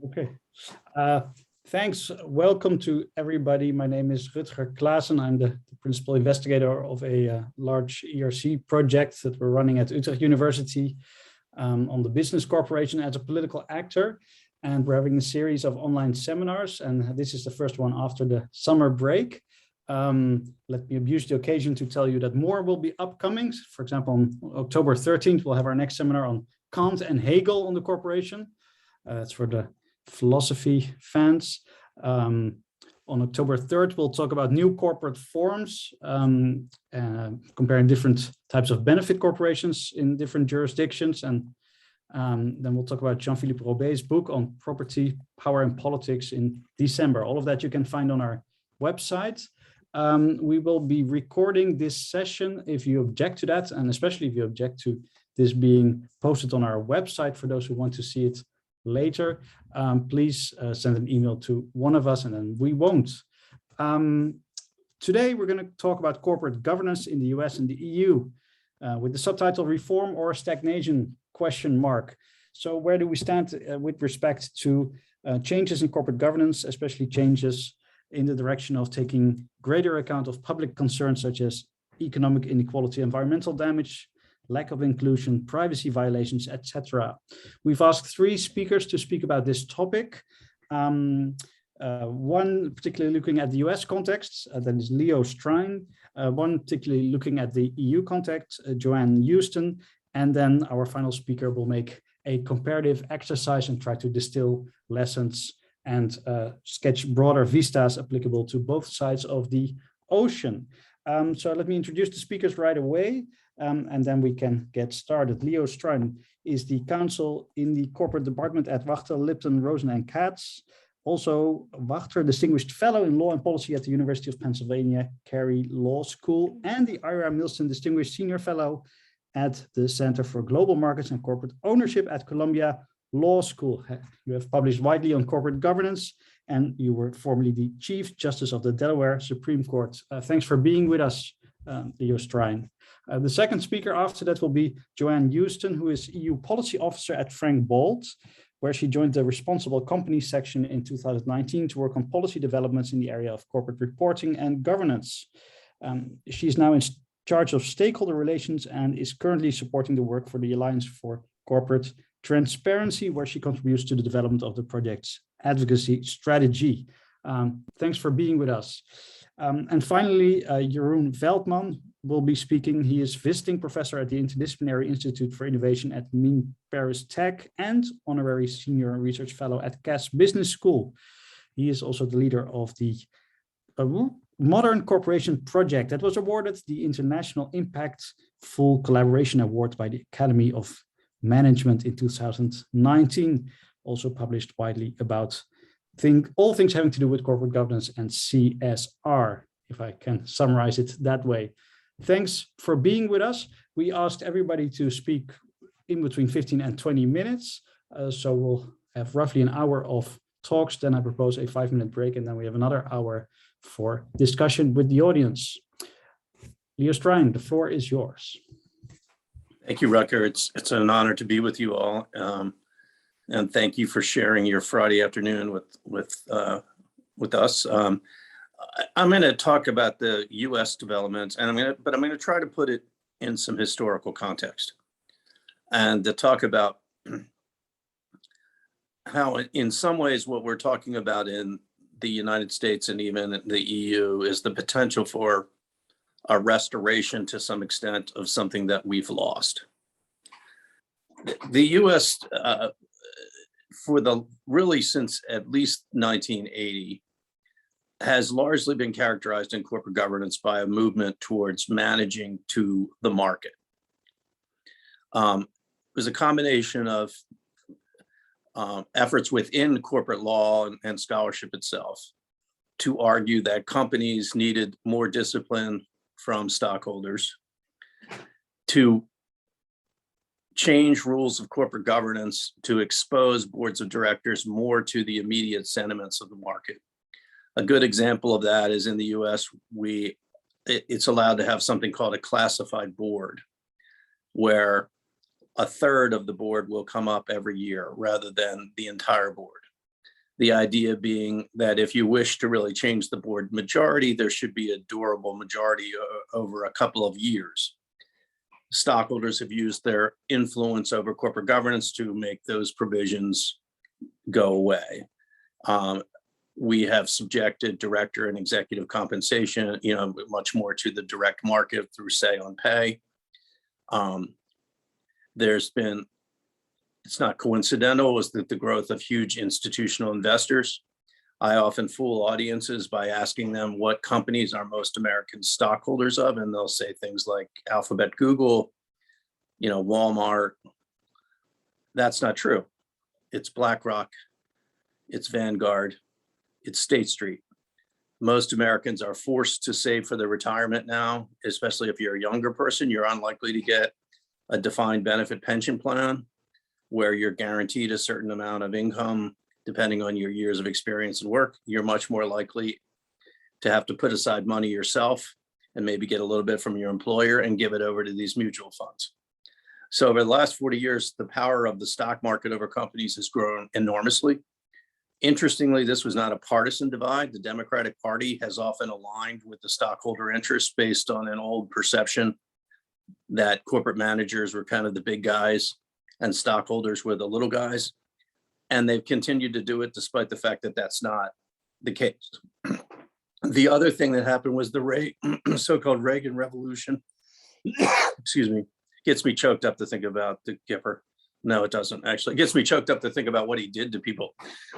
Okay. Thanks. Welcome to everybody. My name is Rutger Klaassen. I'm the principal investigator of a large ERC project that we're running at Utrecht University on the business corporation as a political actor. And we're having a series of online seminars. And this is the first one after the summer break. Let me abuse the occasion to tell you that more will be upcoming. For example, on October 13th, we'll have our next seminar on Kant and Hegel on the corporation. It's for the philosophy fans. On October 3rd, we'll talk about new corporate forms, comparing different types of benefit corporations in different jurisdictions. And then we'll talk about Jean-Philippe Robet's book on property, power, and politics in December. All of that you can find on our website. We will be recording this session if you object to that, and especially if you object to this being posted on our website for those who want to see it later. Please send an email to one of us and then we won't. Today we're going to talk about corporate governance in the US and the EU with the subtitle Reform or Stagnation ? So where do we stand with respect to changes in corporate governance, especially changes in the direction of taking greater account of public concerns such as economic inequality, environmental damage, lack of inclusion, privacy violations, etc. We've asked 3 speakers to speak about this topic. One particularly looking at the US context, that is Leo Strine. One particularly looking at the EU context, Joanne Houston. And then our final speaker will make a comparative exercise and try to distill lessons and sketch broader vistas applicable to both sides of the ocean. So let me introduce the speakers right away. And then we can get started. Leo Strine is the counsel in the corporate department at Wachter, Lipton, Rosen and Katz. Also, Wachter Distinguished Fellow in Law and Policy at the University of Pennsylvania, Carey Law School, and the Ira Milston Distinguished Senior Fellow at the Center for Global Markets and Corporate Ownership at Columbia Law School. You have published widely on corporate governance, and you were formerly the Chief Justice of the Delaware Supreme Court. Thanks for being with us, Leo Strine. The second speaker after that will be Joanne Houston, who is EU Policy Officer at Frank Bolt, where she joined the Responsible Companies section in 2019 to work on policy developments in the area of corporate reporting and governance. She's now in charge of stakeholder relations and is currently supporting the work for the Alliance for Corporate Transparency, where she contributes to the development of the project's advocacy strategy. Thanks for being with us. And finally, Jeroen Veldman will be speaking. He is visiting professor at the Interdisciplinary Institute for Innovation at Mines Paris Tech and honorary senior research fellow at Cass Business School. He is also the leader of the Modern Corporation Project that was awarded the International Impact Full Collaboration Award by the Academy of Management in 2019, also published widely about all things having to do with corporate governance and CSR, if I can summarize it that way. Thanks for being with us. We asked everybody to speak in between 15 and 20 minutes. So we'll have roughly an hour of talks. Then I propose a 5-minute break, and then we have another hour for discussion with the audience. Leo Strine, the floor is yours. Thank you, Rutger. It's an honor to be with you all. And thank you for sharing your Friday afternoon with us. I'm going to talk about the U.S. developments, and I'm going to try to put it in some historical context, and to talk about how, in some ways, what we're talking about in the United States and even the EU is the potential for a restoration to some extent of something that we've lost. The U.S. Really since at least 1980, has largely been characterized in corporate governance by a movement towards managing to the market. It was a combination of efforts within corporate law and scholarship itself to argue that companies needed more discipline from stockholders, to change rules of corporate governance to expose boards of directors more to the immediate sentiments of the market. A good example of that is in the US, it's allowed to have something called a classified board, where a third of the board will come up every year rather than the entire board. The idea being that if you wish to really change the board majority, there should be a durable majority over a couple of years. Stockholders have used their influence over corporate governance to make those provisions go away. We have subjected director and executive compensation, much more to the direct market through say on pay. It's not coincidental, is that the growth of huge institutional investors. I often fool audiences by asking them what companies are most American stockholders of, and they'll say things like Alphabet, Google, Walmart. That's not true. It's BlackRock, it's Vanguard, it's State Street. Most Americans are forced to save for their retirement now, especially if you're a younger person. You're unlikely to get a defined benefit pension plan where you're guaranteed a certain amount of income depending on your years of experience and work. You're much more likely to have to put aside money yourself and maybe get a little bit from your employer and give it over to these mutual funds. So over the last 40 years, the power of the stock market over companies has grown enormously. Interestingly, this was not a partisan divide. The Democratic Party has often aligned with the stockholder interests based on an old perception that corporate managers were kind of the big guys and stockholders were the little guys. And they've continued to do it despite the fact that that's not the case. The other thing that happened was the so-called Reagan Revolution. Excuse me, gets me choked up to think about the Gipper. No, it doesn't actually. It gets me choked up to think about what he did to people.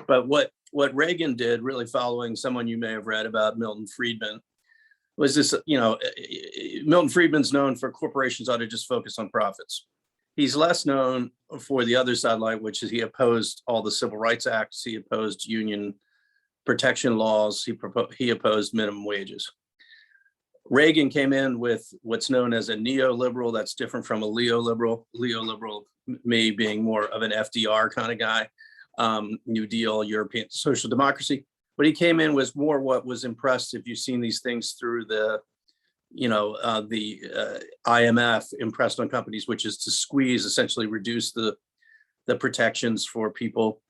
But what Reagan did, really following someone you may have read about, Milton Friedman, was this, Milton Friedman's known for corporations ought to just focus on profits. He's less known for the other sideline, which is he opposed all the civil rights acts. He opposed union protection laws. He opposed minimum wages. Reagan came in with what's known as a neoliberal. That's different from a Leo-liberal. Leo-liberal, me being more of an FDR kind of guy, New Deal, European social democracy. But he came in was more what was impressed, if you've seen these things through the IMF, impressed on companies, which is to squeeze, essentially reduce the protections for people,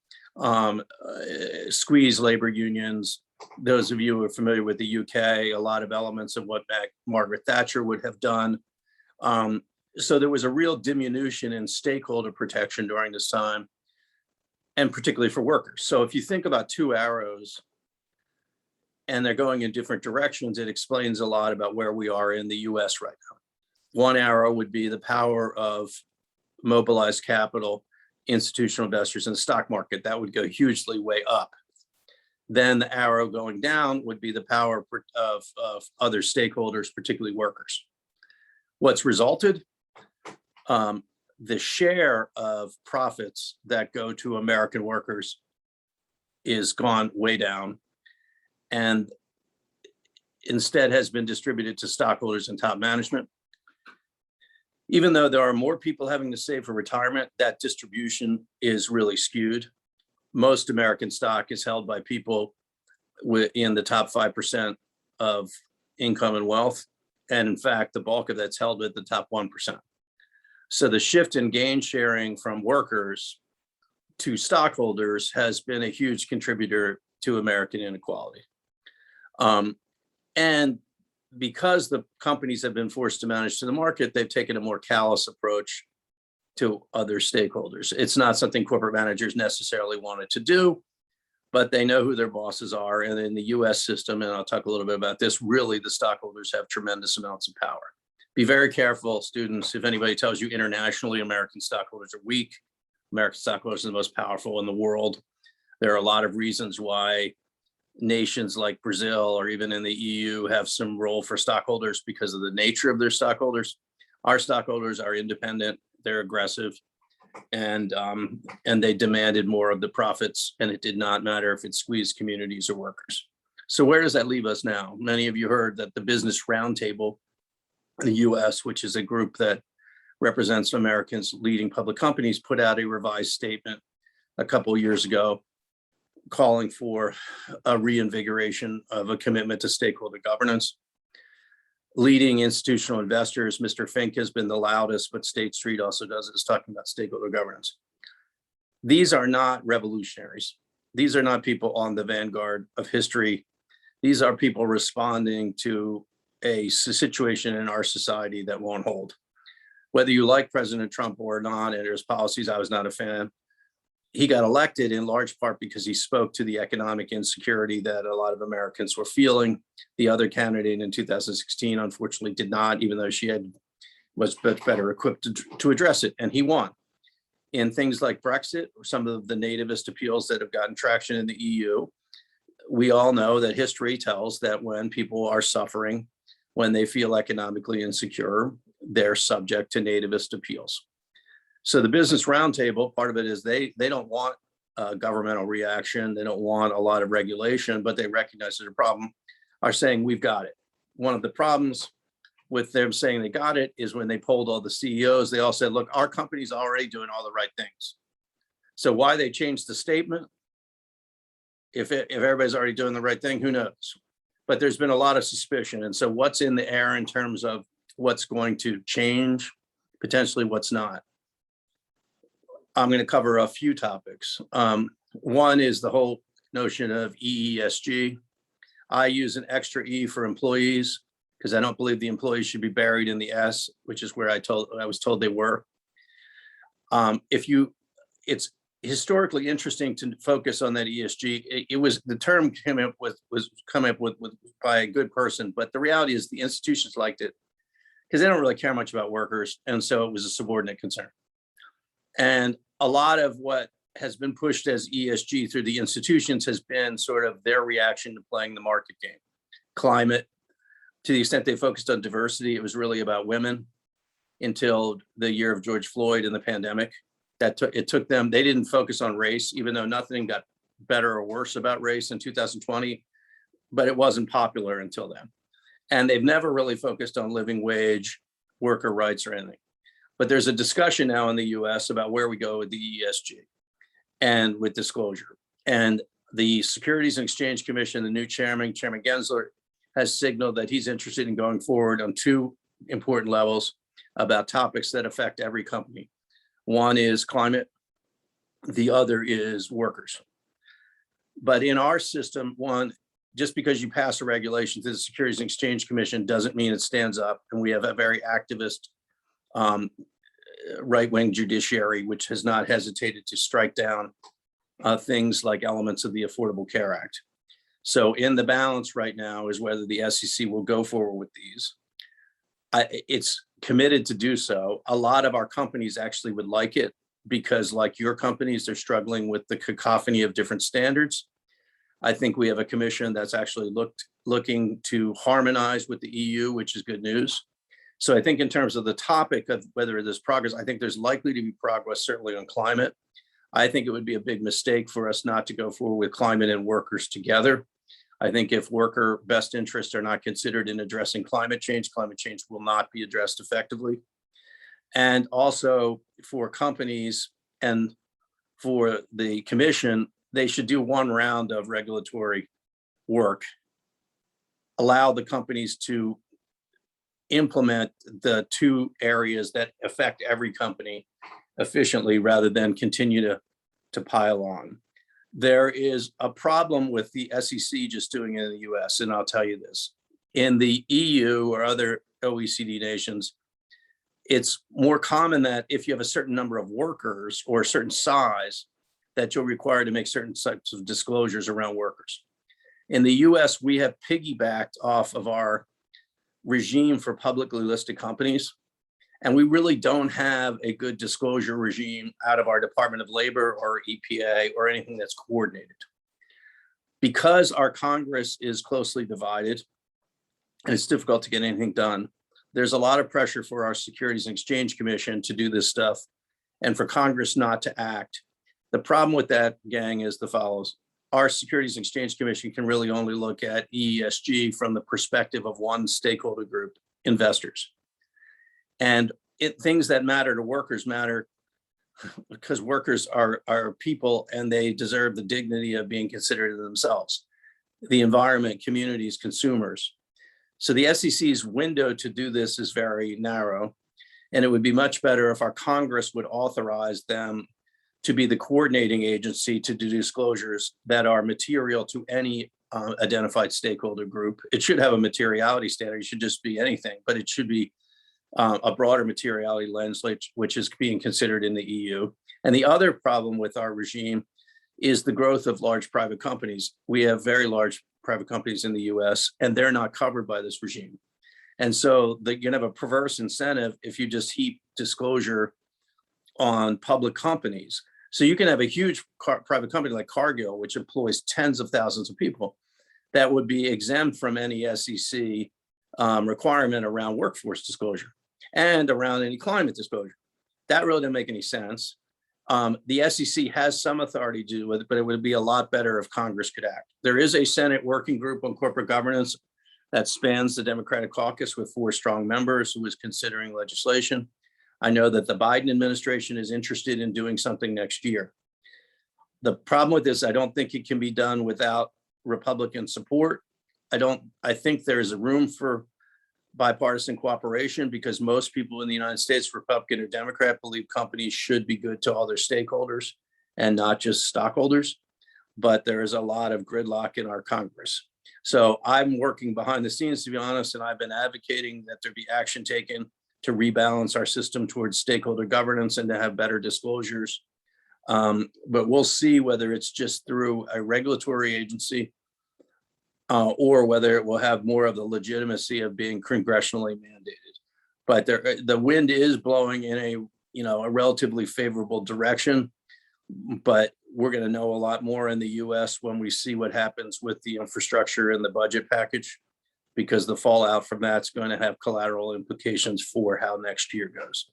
squeeze labor unions. Those of you who are familiar with the UK, a lot of elements of what Margaret Thatcher would have done. So there was a real diminution in stakeholder protection during this time, and particularly for workers. So if you think about two arrows, and they're going in different directions, it explains a lot about where we are in the US right now. One arrow would be the power of mobilized capital, institutional investors in the stock market. That would go hugely way up. Then the arrow going down would be the power of other stakeholders, particularly workers. What's resulted? The share of profits that go to American workers is gone way down, and instead has been distributed to stockholders and top management. Even though there are more people having to save for retirement, that distribution is really skewed. Most American stock is held by people in the top 5% of income and wealth. And in fact, the bulk of that's held at the top 1%. So the shift in gain sharing from workers to stockholders has been a huge contributor to American inequality. And because the companies have been forced to manage to the market, they've taken a more callous approach to other stakeholders. It's not something corporate managers necessarily wanted to do, but they know who their bosses are. And in the US system, and I'll talk a little bit about this, really the stockholders have tremendous amounts of power. Be very careful, students, if anybody tells you internationally American stockholders are weak. American stockholders are the most powerful in the world. There are a lot of reasons why nations like Brazil or even in the EU have some role for stockholders because of the nature of their stockholders. Our stockholders are independent, they're aggressive, and they demanded more of the profits, and it did not matter if it squeezed communities or workers. So where does that leave us now? Many of you heard that the Business Roundtable in the US, which is a group that represents Americans' leading public companies, put out a revised statement a couple of years ago calling for a reinvigoration of a commitment to stakeholder governance. Leading institutional investors, Mr. Fink has been the loudest, but State Street also does it, is talking about stakeholder governance. These are not revolutionaries. These are not people on the vanguard of history. These are people responding to a situation in our society that won't hold. Whether you like President Trump or not, and his policies, I was not a fan. He got elected in large part because he spoke to the economic insecurity that a lot of Americans were feeling. The other candidate in 2016, unfortunately, did not, even though she was much better equipped to address it, and he won. In things like Brexit, or some of the nativist appeals that have gotten traction in the EU, we all know that history tells that when people are suffering, when they feel economically insecure, they're subject to nativist appeals. So the Business Roundtable, part of it is they don't want governmental reaction. They don't want a lot of regulation, but they recognize there's a problem, are saying we've got it. One of the problems with them saying they got it is when they polled all the CEOs, they all said, look, our company's already doing all the right things. So why they changed the statement, if everybody's already doing the right thing, who knows? But there's been a lot of suspicion. And so what's in the air in terms of what's going to change, potentially what's not? I'm going to cover a few topics. One is the whole notion of EESG. I use an extra E for employees because I don't believe the employees should be buried in the S, which is where I was told they were. It's historically interesting to focus on that ESG. It was the term was come up with by a good person, but the reality is the institutions liked it because they don't really care much about workers, and so it was a subordinate concern. And a lot of what has been pushed as ESG through the institutions has been sort of their reaction to playing the market game. Climate, to the extent they focused on diversity, it was really about women until the year of George Floyd and the pandemic. It took them, they didn't focus on race, even though nothing got better or worse about race in 2020, but it wasn't popular until then. And they've never really focused on living wage, worker rights, or anything. But there's a discussion now in the US about where we go with the ESG and with disclosure. And the Securities and Exchange Commission, the new chairman, Chairman Gensler, has signaled that he's interested in going forward on two important levels about topics that affect every company. One is climate, the other is workers. But in our system, just because you pass a regulation to the Securities and Exchange Commission doesn't mean it stands up. And we have a very activist right-wing judiciary, which has not hesitated to strike down things like elements of the Affordable Care Act. So in the balance right now is whether the SEC will go forward with these. It's committed to do so. A lot of our companies actually would like it because, like your companies, they're struggling with the cacophony of different standards. I think we have a commission that's actually looking to harmonize with the EU, which is good news. So I think in terms of the topic of whether there's progress, I think there's likely to be progress, certainly on climate. I think it would be a big mistake for us not to go forward with climate and workers together. I think if worker best interests are not considered in addressing climate change will not be addressed effectively. And also for companies and for the commission, they should do one round of regulatory work, allow the companies to implement the two areas that affect every company efficiently rather than continue to pile on. There is a problem with the SEC just doing it in the US, and I'll tell you this. In the EU or other OECD nations, it's more common that if you have a certain number of workers or a certain size, that you're required to make certain types of disclosures around workers. In the US, we have piggybacked off of our regime for publicly listed companies. And we really don't have a good disclosure regime out of our Department of Labor or EPA or anything that's coordinated. Because our Congress is closely divided and it's difficult to get anything done, there's a lot of pressure for our Securities and Exchange Commission to do this stuff and for Congress not to act. The problem with that, gang, is the follows. Our Securities and Exchange Commission can really only look at ESG from the perspective of one stakeholder group, investors. And things that matter to workers matter because workers are people and they deserve the dignity of being considered themselves, the environment, communities, consumers. So the SEC's window to do this is very narrow, and it would be much better if our Congress would authorize them to be the coordinating agency to do disclosures that are material to any identified stakeholder group. It should have a materiality standard. It should just be anything, but it should be a broader materiality lens, which is being considered in the EU. And the other problem with our regime is the growth of large private companies. We have very large private companies in the US, and they're not covered by this regime. And so you're gonna have a perverse incentive if you just heap disclosure on public companies. So you can have a huge private company like Cargill, which employs tens of thousands of people, that would be exempt from any SEC requirement around workforce disclosure and around any climate disclosure. That really doesn't make any sense. The SEC has some authority to do with it, but it would be a lot better if Congress could act. There is a Senate working group on corporate governance that spans the Democratic caucus with 4 strong members who is considering legislation. I know that the Biden administration is interested in doing something next year. The problem with this, I don't think it can be done without Republican support. I think there is a room for bipartisan cooperation because most people in the United States, Republican or Democrat, believe companies should be good to all their stakeholders and not just stockholders. But there is a lot of gridlock in our Congress. So I'm working behind the scenes, to be honest, and I've been advocating that there be action taken to rebalance our system towards stakeholder governance and to have better disclosures. But we'll see whether it's just through a regulatory agency or whether it will have more of the legitimacy of being congressionally mandated. But the wind is blowing in a relatively favorable direction. But we're going to know a lot more in the US when we see what happens with the infrastructure and the budget package, because the fallout from that's going to have collateral implications for how next year goes.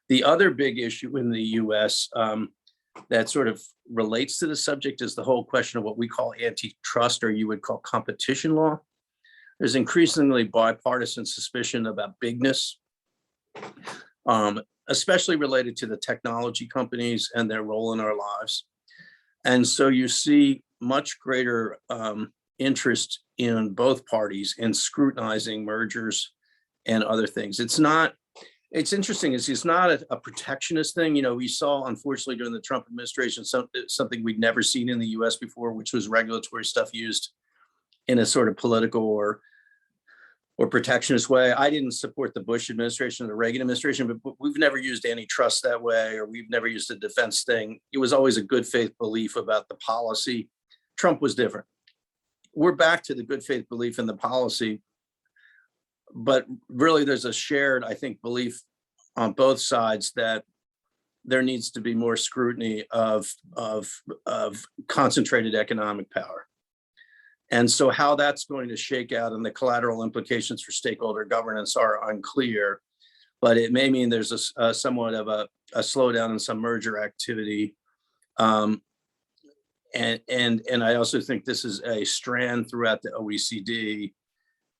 The other big issue in the US that sort of relates to the subject is the whole question of what we call antitrust, or you would call competition law. There's increasingly bipartisan suspicion about bigness, especially related to the technology companies and their role in our lives. And so you see much greater interest in both parties in scrutinizing mergers and other things. It's interesting, it's not a protectionist thing. We saw, unfortunately, during the Trump administration, something we'd never seen in the US before, which was regulatory stuff used in a sort of political or protectionist way. I didn't support the Bush administration or the Reagan administration, but we've never used antitrust that way, or we've never used a defense thing. It was always a good faith belief about the policy. Trump was different. We're back to the good faith belief in the policy, but really there's a shared, I think, belief on both sides that there needs to be more scrutiny of concentrated economic power. And so how that's going to shake out and the collateral implications for stakeholder governance are unclear, but it may mean there's a somewhat of a slowdown in some merger activity. And I also think this is a strand throughout the OECD.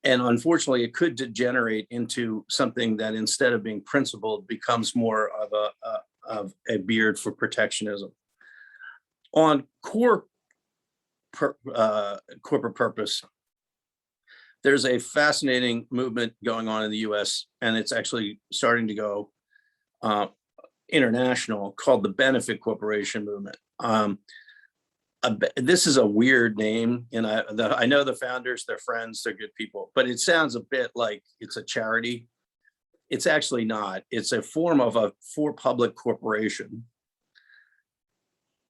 And unfortunately, it could degenerate into something that, instead of being principled, becomes more of a beard for protectionism. On corporate purpose, there's a fascinating movement going on in the US, and it's actually starting to go international, called the benefit corporation movement. This is a weird name, and I know the founders, they're friends, they're good people, but it sounds a bit like it's a charity. It's actually not. It's a form of a for-public corporation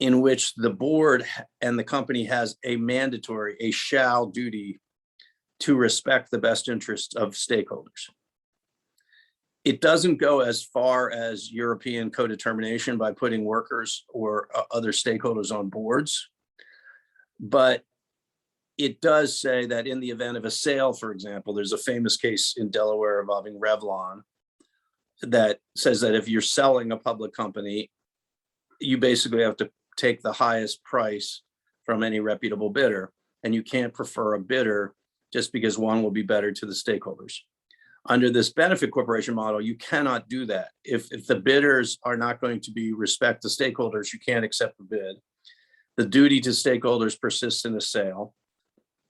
in which the board and the company has a shall duty to respect the best interests of stakeholders. It doesn't go as far as European co-determination by putting workers or other stakeholders on boards, but it does say that in the event of a sale, for example, there's a famous case in Delaware involving Revlon that says that if you're selling a public company, you basically have to take the highest price from any reputable bidder, and you can't prefer a bidder just because one will be better to the stakeholders. Under this benefit corporation model, you cannot do that. If the bidders are not going to respect the stakeholders, you can't accept the bid. The duty to stakeholders persists in the sale,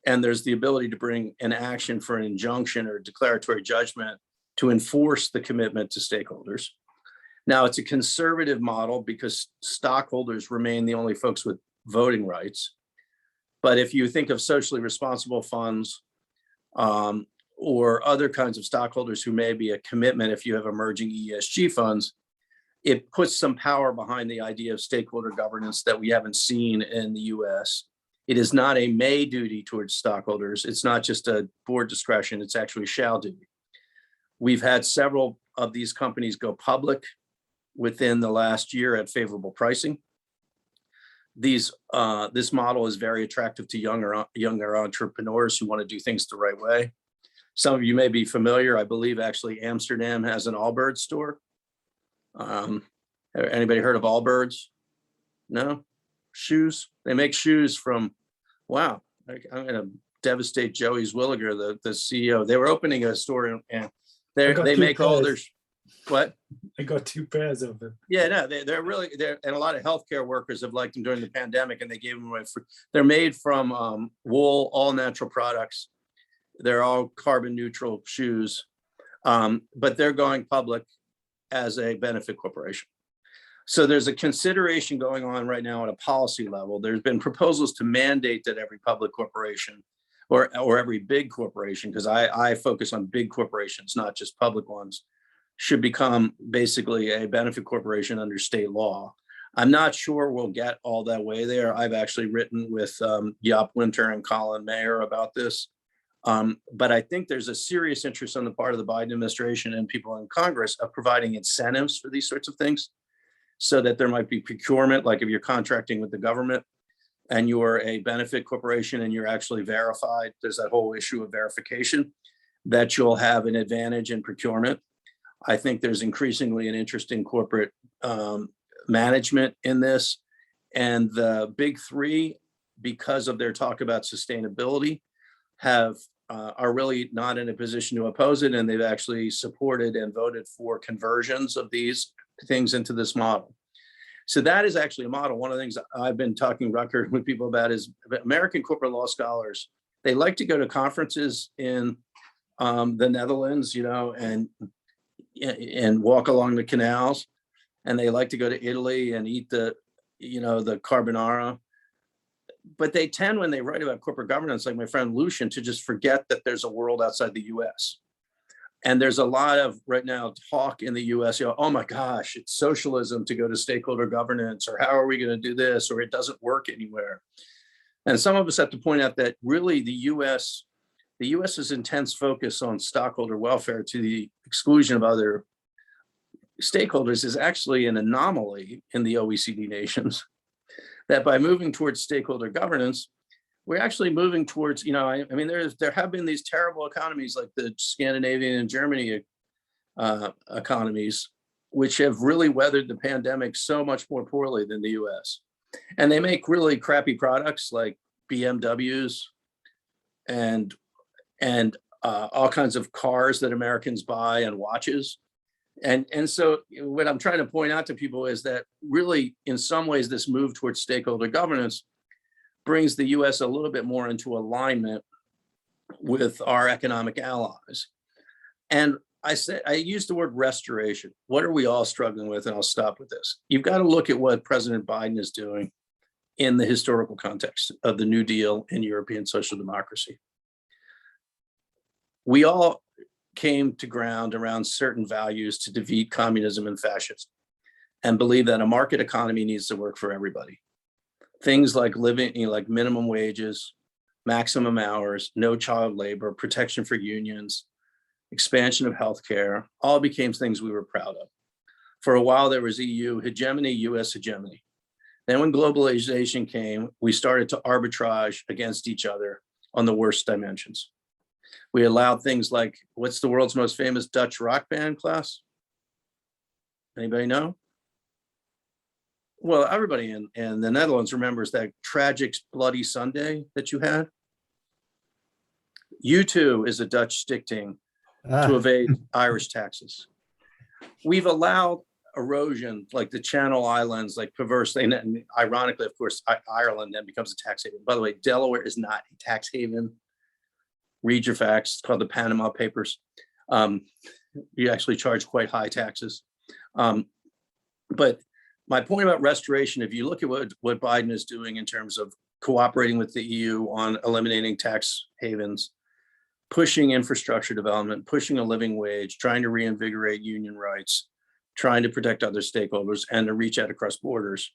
and there's the ability to bring an action for an injunction or declaratory judgment to enforce the commitment to stakeholders. Now, it's a conservative model because stockholders remain the only folks with voting rights. But if you think of socially responsible funds or other kinds of stockholders who may be a commitment, if you have emerging ESG funds, it puts some power behind the idea of stakeholder governance that we haven't seen in the US. It is not a may duty towards stockholders. It's not just a board discretion, it's actually shall duty. We've had several of these companies go public within the last year at favorable pricing. This model is very attractive to younger entrepreneurs who want to do things the right way. Some of you may be familiar. I believe actually Amsterdam has an Allbirds store. Anybody heard of Allbirds? No? Shoes? They make shoes from, wow, I'm going to devastate Joey Zwilliger, the CEO. They were opening a store and they make all their, what? I got 2 pairs of them. Yeah, no, they're really, and a lot of healthcare workers have liked them during the pandemic and they gave them away for, they're made from wool, all natural products. They're all carbon neutral shoes, but they're going public as a benefit corporation. So there's a consideration going on right now at a policy level. There's been proposals to mandate that every public corporation or every big corporation, because I focus on big corporations, not just public ones, should become basically a benefit corporation under state law. I'm not sure we'll get all that way there. I've actually written with Jaap Winter and Colin Mayer about this. But I think there's a serious interest on the part of the Biden administration and people in Congress of providing incentives for these sorts of things so that there might be procurement, like if you're contracting with the government and you're a benefit corporation and you're actually verified, there's that whole issue of verification, that you'll have an advantage in procurement. I think there's increasingly an interest in corporate management in this. And the big three, because of their talk about sustainability, are really not in a position to oppose it, and they've actually supported and voted for conversions of these things into this model. So that is actually a model. One of the things I've been talking record with people about is American corporate law scholars. They like to go to conferences in the Netherlands, you know, and walk along the canals, and they like to go to Italy and eat the carbonara. But they tend, when they write about corporate governance, like my friend Lucian, to just forget that there's a world outside the US. And there's a lot of right now talk in the US, oh my gosh, it's socialism to go to stakeholder governance, or how are we going to do this, or it doesn't work anywhere. And some of us have to point out that really the US's intense focus on stockholder welfare to the exclusion of other stakeholders is actually an anomaly in the OECD nations. That by moving towards stakeholder governance, we're actually moving towards, I mean, there have been these terrible economies like the Scandinavian and Germany economies, which have really weathered the pandemic so much more poorly than the US. And they make really crappy products like BMWs and all kinds of cars that Americans buy and watches. And so what I'm trying to point out to people is that really, in some ways, this move towards stakeholder governance brings the US a little bit more into alignment with our economic allies. And I use the word restoration. What are we all struggling with? And I'll stop with this. You've got to look at what President Biden is doing in the historical context of the New Deal and European social democracy. We all came to ground around certain values to defeat communism and fascism, and believe that a market economy needs to work for everybody. Things like living, like minimum wages, maximum hours, no child labor, protection for unions, expansion of healthcare, all became things we were proud of. For a while, there was EU hegemony, US hegemony. Then when globalization came, we started to arbitrage against each other on the worst dimensions. We allowed things like, what's the world's most famous Dutch rock band, class? Anybody know? Well, everybody in the Netherlands remembers that tragic Bloody Sunday that you had. U2 is a Dutch stichting to evade Irish taxes. We've allowed erosion, like the Channel Islands, like perversely, and ironically, of course, Ireland then becomes a tax haven. By the way, Delaware is not a tax haven. Read your facts. It's called the Panama Papers. You actually charge quite high taxes. But my point about restoration, if you look at what Biden is doing in terms of cooperating with the EU on eliminating tax havens, pushing infrastructure development, pushing a living wage, trying to reinvigorate union rights, trying to protect other stakeholders, and to reach out across borders.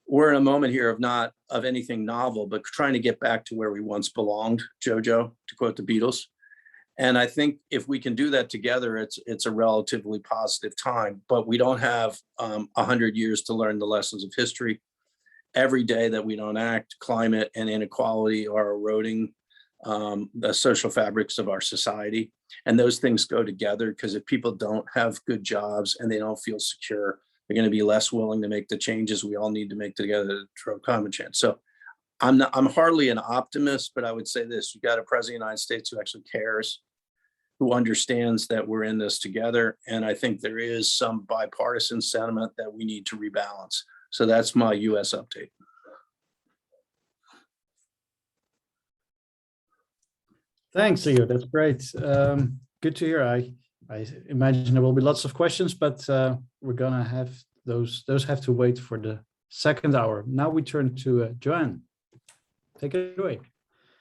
We're in a moment here of not of anything novel, but trying to get back to where we once belonged, Jojo, to quote the Beatles. And I think if we can do that together, it's a relatively positive time, but we don't have 100 years to learn the lessons of history. Every day that we don't act, climate and inequality are eroding the social fabrics of our society. And those things go together, because if people don't have good jobs and they don't feel secure, they're going to be less willing to make the changes we all need to make together to curb climate change. So I'm hardly an optimist, but I would say this: you got a president of the United States who actually cares, who understands that we're in this together. And I think there is some bipartisan sentiment that we need to rebalance. So that's my US update. Thanks, Leo. That's great. Good to hear. I imagine there will be lots of questions, but we're gonna have those have to wait for the second hour. Now we turn to Joanne. Take it away.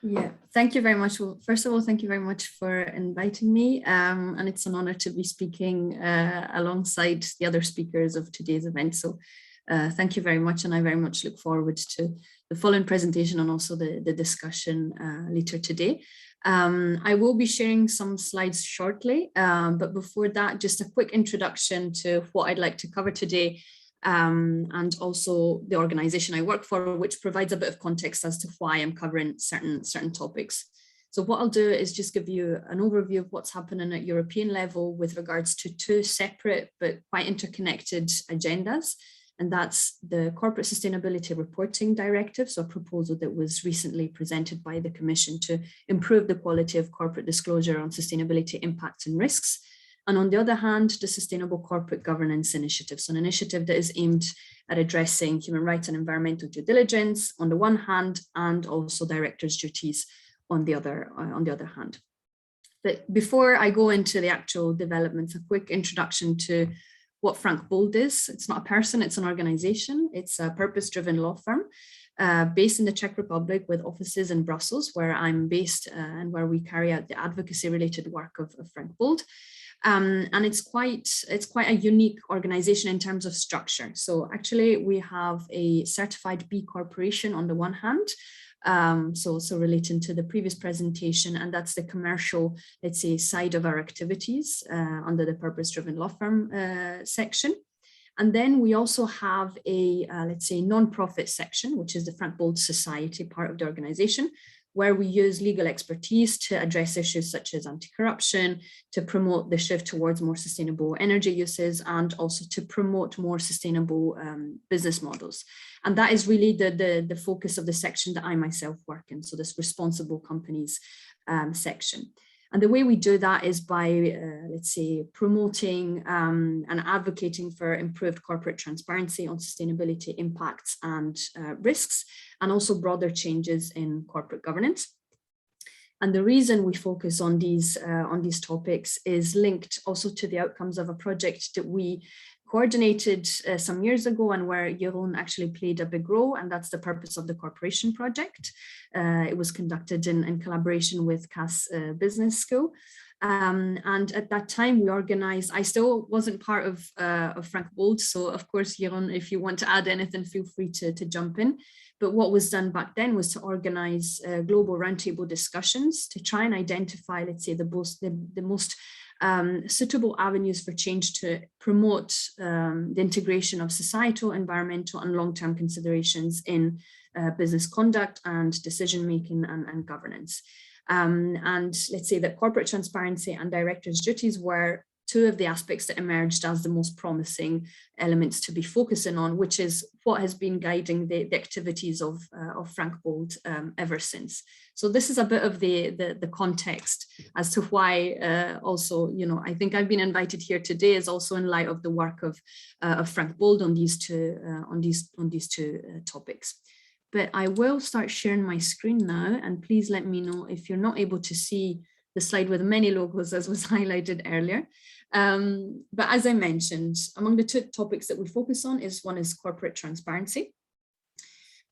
Yeah, thank you very much. Well, first of all, thank you very much for inviting me. And it's an honor to be speaking alongside the other speakers of today's event. So thank you very much. And I very much look forward to the following presentation and also the discussion later today. I will be sharing some slides shortly, but before that, just a quick introduction to what I'd like to cover today, and also the organization I work for, which provides a bit of context as to why I'm covering certain topics. So what I'll do is just give you an overview of what's happening at European level with regards to two separate but quite interconnected agendas. And that's the Corporate Sustainability Reporting Directive, so a proposal that was recently presented by the Commission to improve the quality of corporate disclosure on sustainability impacts and risks. And on the other hand, the Sustainable Corporate Governance Initiative, so an initiative that is aimed at addressing human rights and environmental due diligence on the one hand, and also directors' duties on the other hand. But before I go into the actual developments, a quick introduction to what Frank Bold is. It's not a person, it's an organization. It's a purpose-driven law firm based in the Czech Republic with offices in Brussels, where I'm based and where we carry out the advocacy-related work of Frank Bold. And it's quite a unique organization in terms of structure. So actually we have a certified B Corporation on the one hand, so relating to the previous presentation, and that's the commercial, let's say, side of our activities under the purpose-driven law firm section. And then we also have a, let's say, non-profit section, which is the Frank Bold Society part of the organization, where we use legal expertise to address issues such as anti-corruption, to promote the shift towards more sustainable energy uses, and also to promote more sustainable business models. And that is really the focus of the section that I myself work in, so this responsible companies section. And the way we do that is by, let's say, promoting and advocating for improved corporate transparency on sustainability impacts and risks, and also broader changes in corporate governance. And the reason we focus on these topics is linked also to the outcomes of a project that we coordinated some years ago, and where Jeroen actually played a big role, and that's the Purpose of the Corporation project. It was conducted in collaboration with Cass Business School. And at that time we organized, I still wasn't part of Frank Bold, so of course, Jeroen, if you want to add anything, feel free to jump in. But what was done back then was to organize global roundtable discussions to try and identify, let's say, the most suitable avenues for change to promote the integration of societal, environmental, and long-term considerations in business conduct and decision-making and governance. And let's say that corporate transparency and directors' duties were two of the aspects that emerged as the most promising elements to be focusing on, which is what has been guiding the activities of Frank Bold ever since. So this is a bit of the context as to why also, you know, I think I've been invited here today is also in light of the work of Frank Bold on these two topics. But I will start sharing my screen now, and please let me know if you're not able to see the slide with many logos as was highlighted earlier. But as I mentioned, among the two topics that we focus on one is corporate transparency.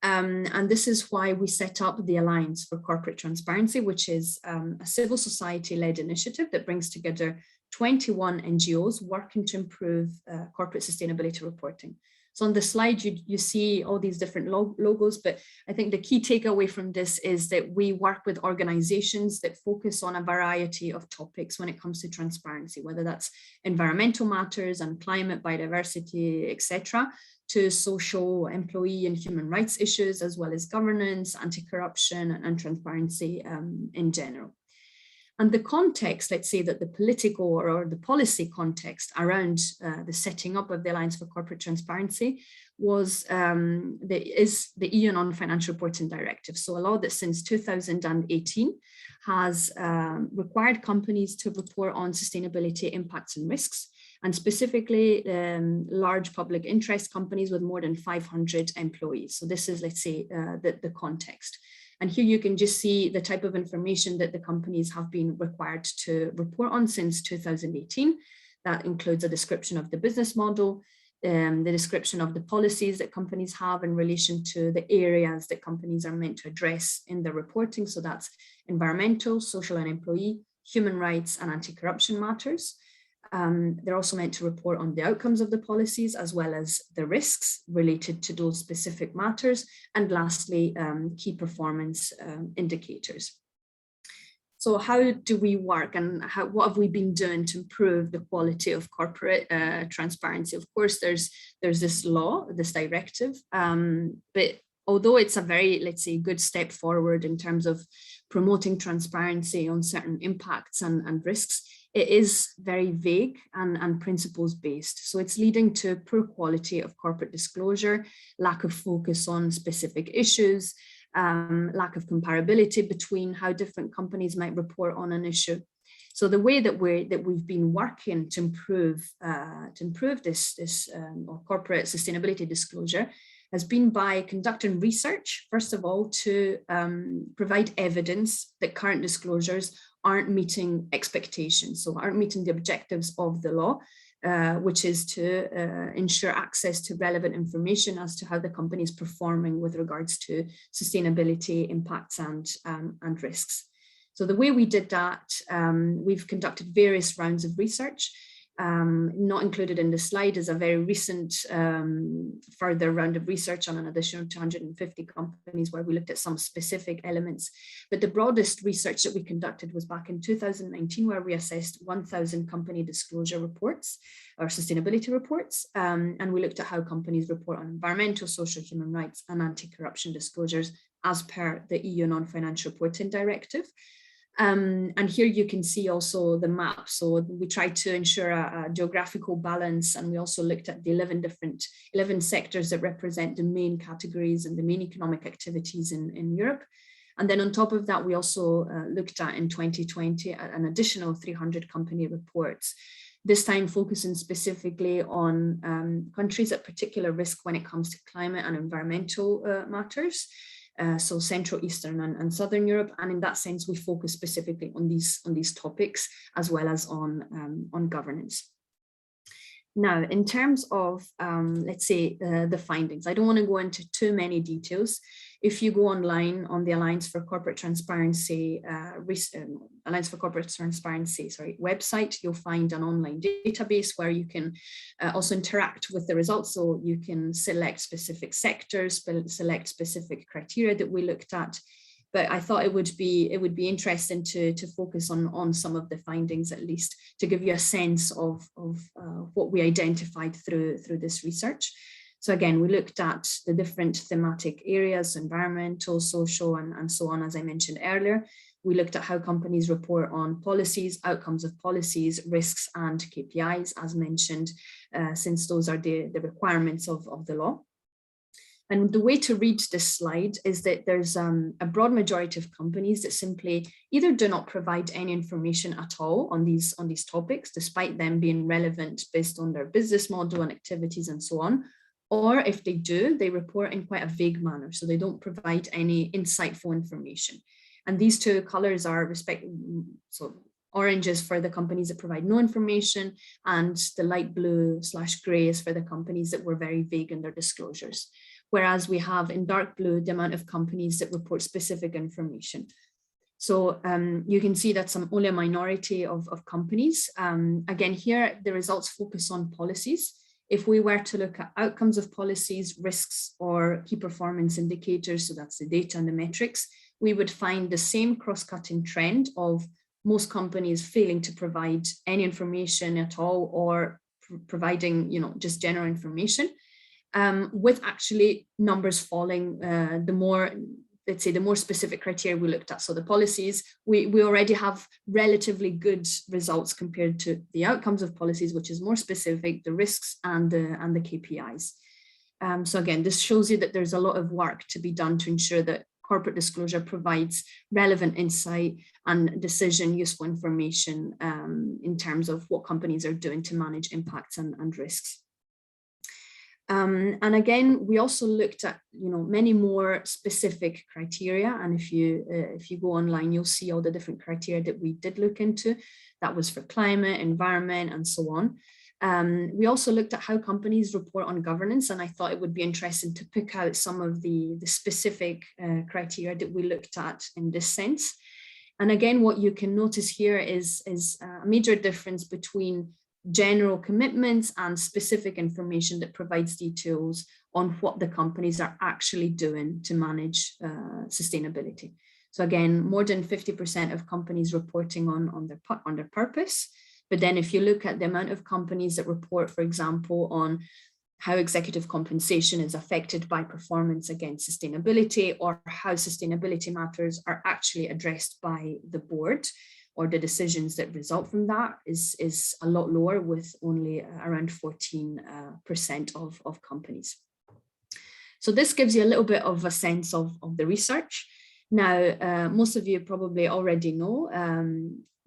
And this is why we set up the Alliance for Corporate Transparency, which is a civil society-led initiative that brings together 21 NGOs working to improve corporate sustainability reporting. So on the slide, you see all these different logos, but I think the key takeaway from this is that we work with organizations that focus on a variety of topics when it comes to transparency, whether that's environmental matters and climate, biodiversity, etc., to social, employee and human rights issues, as well as governance, anti-corruption and transparency in general. And the context, let's say that the political or the policy context around the setting up of the Alliance for Corporate Transparency is the EU Non-Financial Reporting Directive. So a law that since 2018 has required companies to report on sustainability impacts and risks, and specifically large public interest companies with more than 500 employees. So this is, let's say, the context. And here you can just see the type of information that the companies have been required to report on since 2018. That includes a description of the business model, the description of the policies that companies have in relation to the areas that companies are meant to address in their reporting. So that's environmental, social and employee, human rights and anti-corruption matters. They're also meant to report on the outcomes of the policies as well as the risks related to those specific matters. And lastly, key performance indicators. So how do we work and what have we been doing to improve the quality of corporate transparency? Of course, there's this law, this directive, but although it's a very, let's say, good step forward in terms of promoting transparency on certain impacts and risks, it is very vague and principles based. So it's leading to poor quality of corporate disclosure, lack of focus on specific issues, lack of comparability between how different companies might report on an issue. So the way that we've been working to improve this corporate sustainability disclosure has been by conducting research, first of all, to provide evidence that current disclosures aren't meeting expectations, so aren't meeting the objectives of the law, which is to ensure access to relevant information as to how the company is performing with regards to sustainability impacts and risks. So the way we did that, we've conducted various rounds of research. Not included in the slide is a very recent further round of research on an additional 250 companies where we looked at some specific elements. But the broadest research that we conducted was back in 2019, where we assessed 1,000 company disclosure reports or sustainability reports. And we looked at how companies report on environmental, social, human rights and anti-corruption disclosures as per the EU Non-Financial Reporting Directive. And here you can see also the map. So we tried to ensure a geographical balance, and we also looked at the 11 sectors that represent the main categories and the main economic activities in Europe. And then on top of that, we also looked at in 2020 an additional 300 company reports, this time focusing specifically on countries at particular risk when it comes to climate and environmental matters. So Central, Eastern and Southern Europe. And in that sense, we focus specifically on these topics as well as on governance. Now, in terms of, let's say, the findings, I don't want to go into too many details. If you go online on the Alliance for Corporate Transparency website, you'll find an online database where you can also interact with the results. So you can select specific sectors, select specific criteria that we looked at. But I thought it would be interesting to focus on some of the findings, at least to give you a sense of what we identified through this research. So again, we looked at the different thematic areas, environmental, social, and so on, as I mentioned earlier. We looked at how companies report on policies, outcomes of policies, risks, and KPIs, as mentioned, since those are the requirements of the law. And the way to read this slide is that there's a broad majority of companies that simply either do not provide any information at all on these topics, despite them being relevant based on their business model and activities and so on. Or if they do, they report in quite a vague manner, so they don't provide any insightful information. And these two colors are orange is for the companies that provide no information, and the light blue/gray is for the companies that were very vague in their disclosures. Whereas we have in dark blue the amount of companies that report specific information. So you can see that's only a minority of companies. Again, here the results focus on policies. If we were to look at outcomes of policies, risks, or key performance indicators, so that's the data and the metrics, we would find the same cross-cutting trend of most companies failing to provide any information at all, or providing, just general information, with actually numbers falling the more, let's say, the more specific criteria we looked at. So the policies, we already have relatively good results compared to the outcomes of policies, which is more specific, the risks and the KPIs. So again, this shows you that there's a lot of work to be done to ensure that corporate disclosure provides relevant insight and decision useful information in terms of what companies are doing to manage impacts and risks. And again, we also looked at many more specific criteria. And if you go online, you'll see all the different criteria that we did look into. That was for climate, environment, and so on. We also looked at how companies report on governance, and I thought it would be interesting to pick out some of the specific criteria that we looked at in this sense. And again, what you can notice here is a major difference between general commitments and specific information that provides details on what the companies are actually doing to manage sustainability. So again, more than 50% of companies reporting on their purpose. But then if you look at the amount of companies that report, for example, on how executive compensation is affected by performance against sustainability, or how sustainability matters are actually addressed by the board, or the decisions that result from that, is a lot lower, with only around 14% of companies. So this gives you a little bit of a sense of the research. Now, most of you probably already know,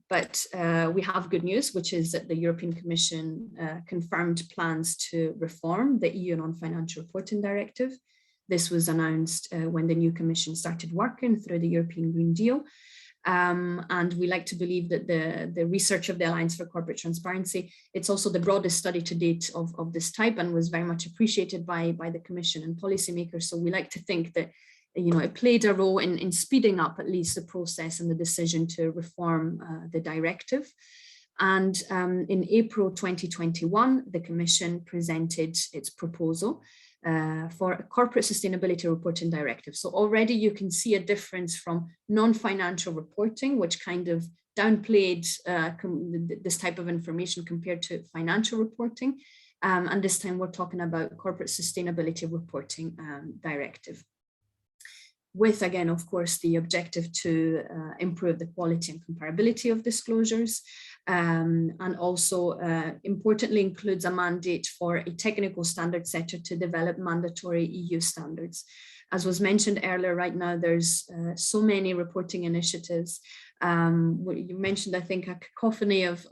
but we have good news, which is that the European Commission confirmed plans to reform the EU non-financial reporting directive. This was announced when the new Commission started working through the European Green Deal. And we like to believe that the research of the Alliance for Corporate Transparency, it's also the broadest study to date of this type, and was very much appreciated by the Commission and policymakers. So we like to think that it played a role in speeding up at least the process and the decision to reform the directive. And in April 2021, the Commission presented its proposal for a corporate sustainability reporting directive. So already you can see a difference from non-financial reporting, which kind of downplayed this type of information compared to financial reporting. And this time we're talking about corporate sustainability reporting directive, with, again, of course, the objective to improve the quality and comparability of disclosures, and also importantly includes a mandate for a technical standard setter to develop mandatory EU standards. As was mentioned earlier, right now there's so many reporting initiatives. You mentioned, I think, a cacophony of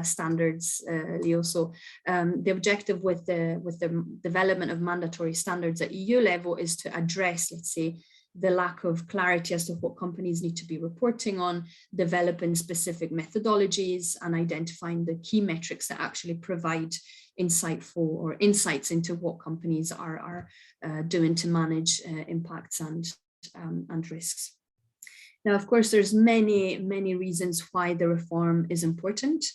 standards, Leo. So the objective with the development of mandatory standards at EU level is to address, let's say, the lack of clarity as to what companies need to be reporting on, developing specific methodologies, and identifying the key metrics that actually provide insightful or insights into what companies are doing to manage impacts and risks. Now, of course, there's many reasons why the reform is important.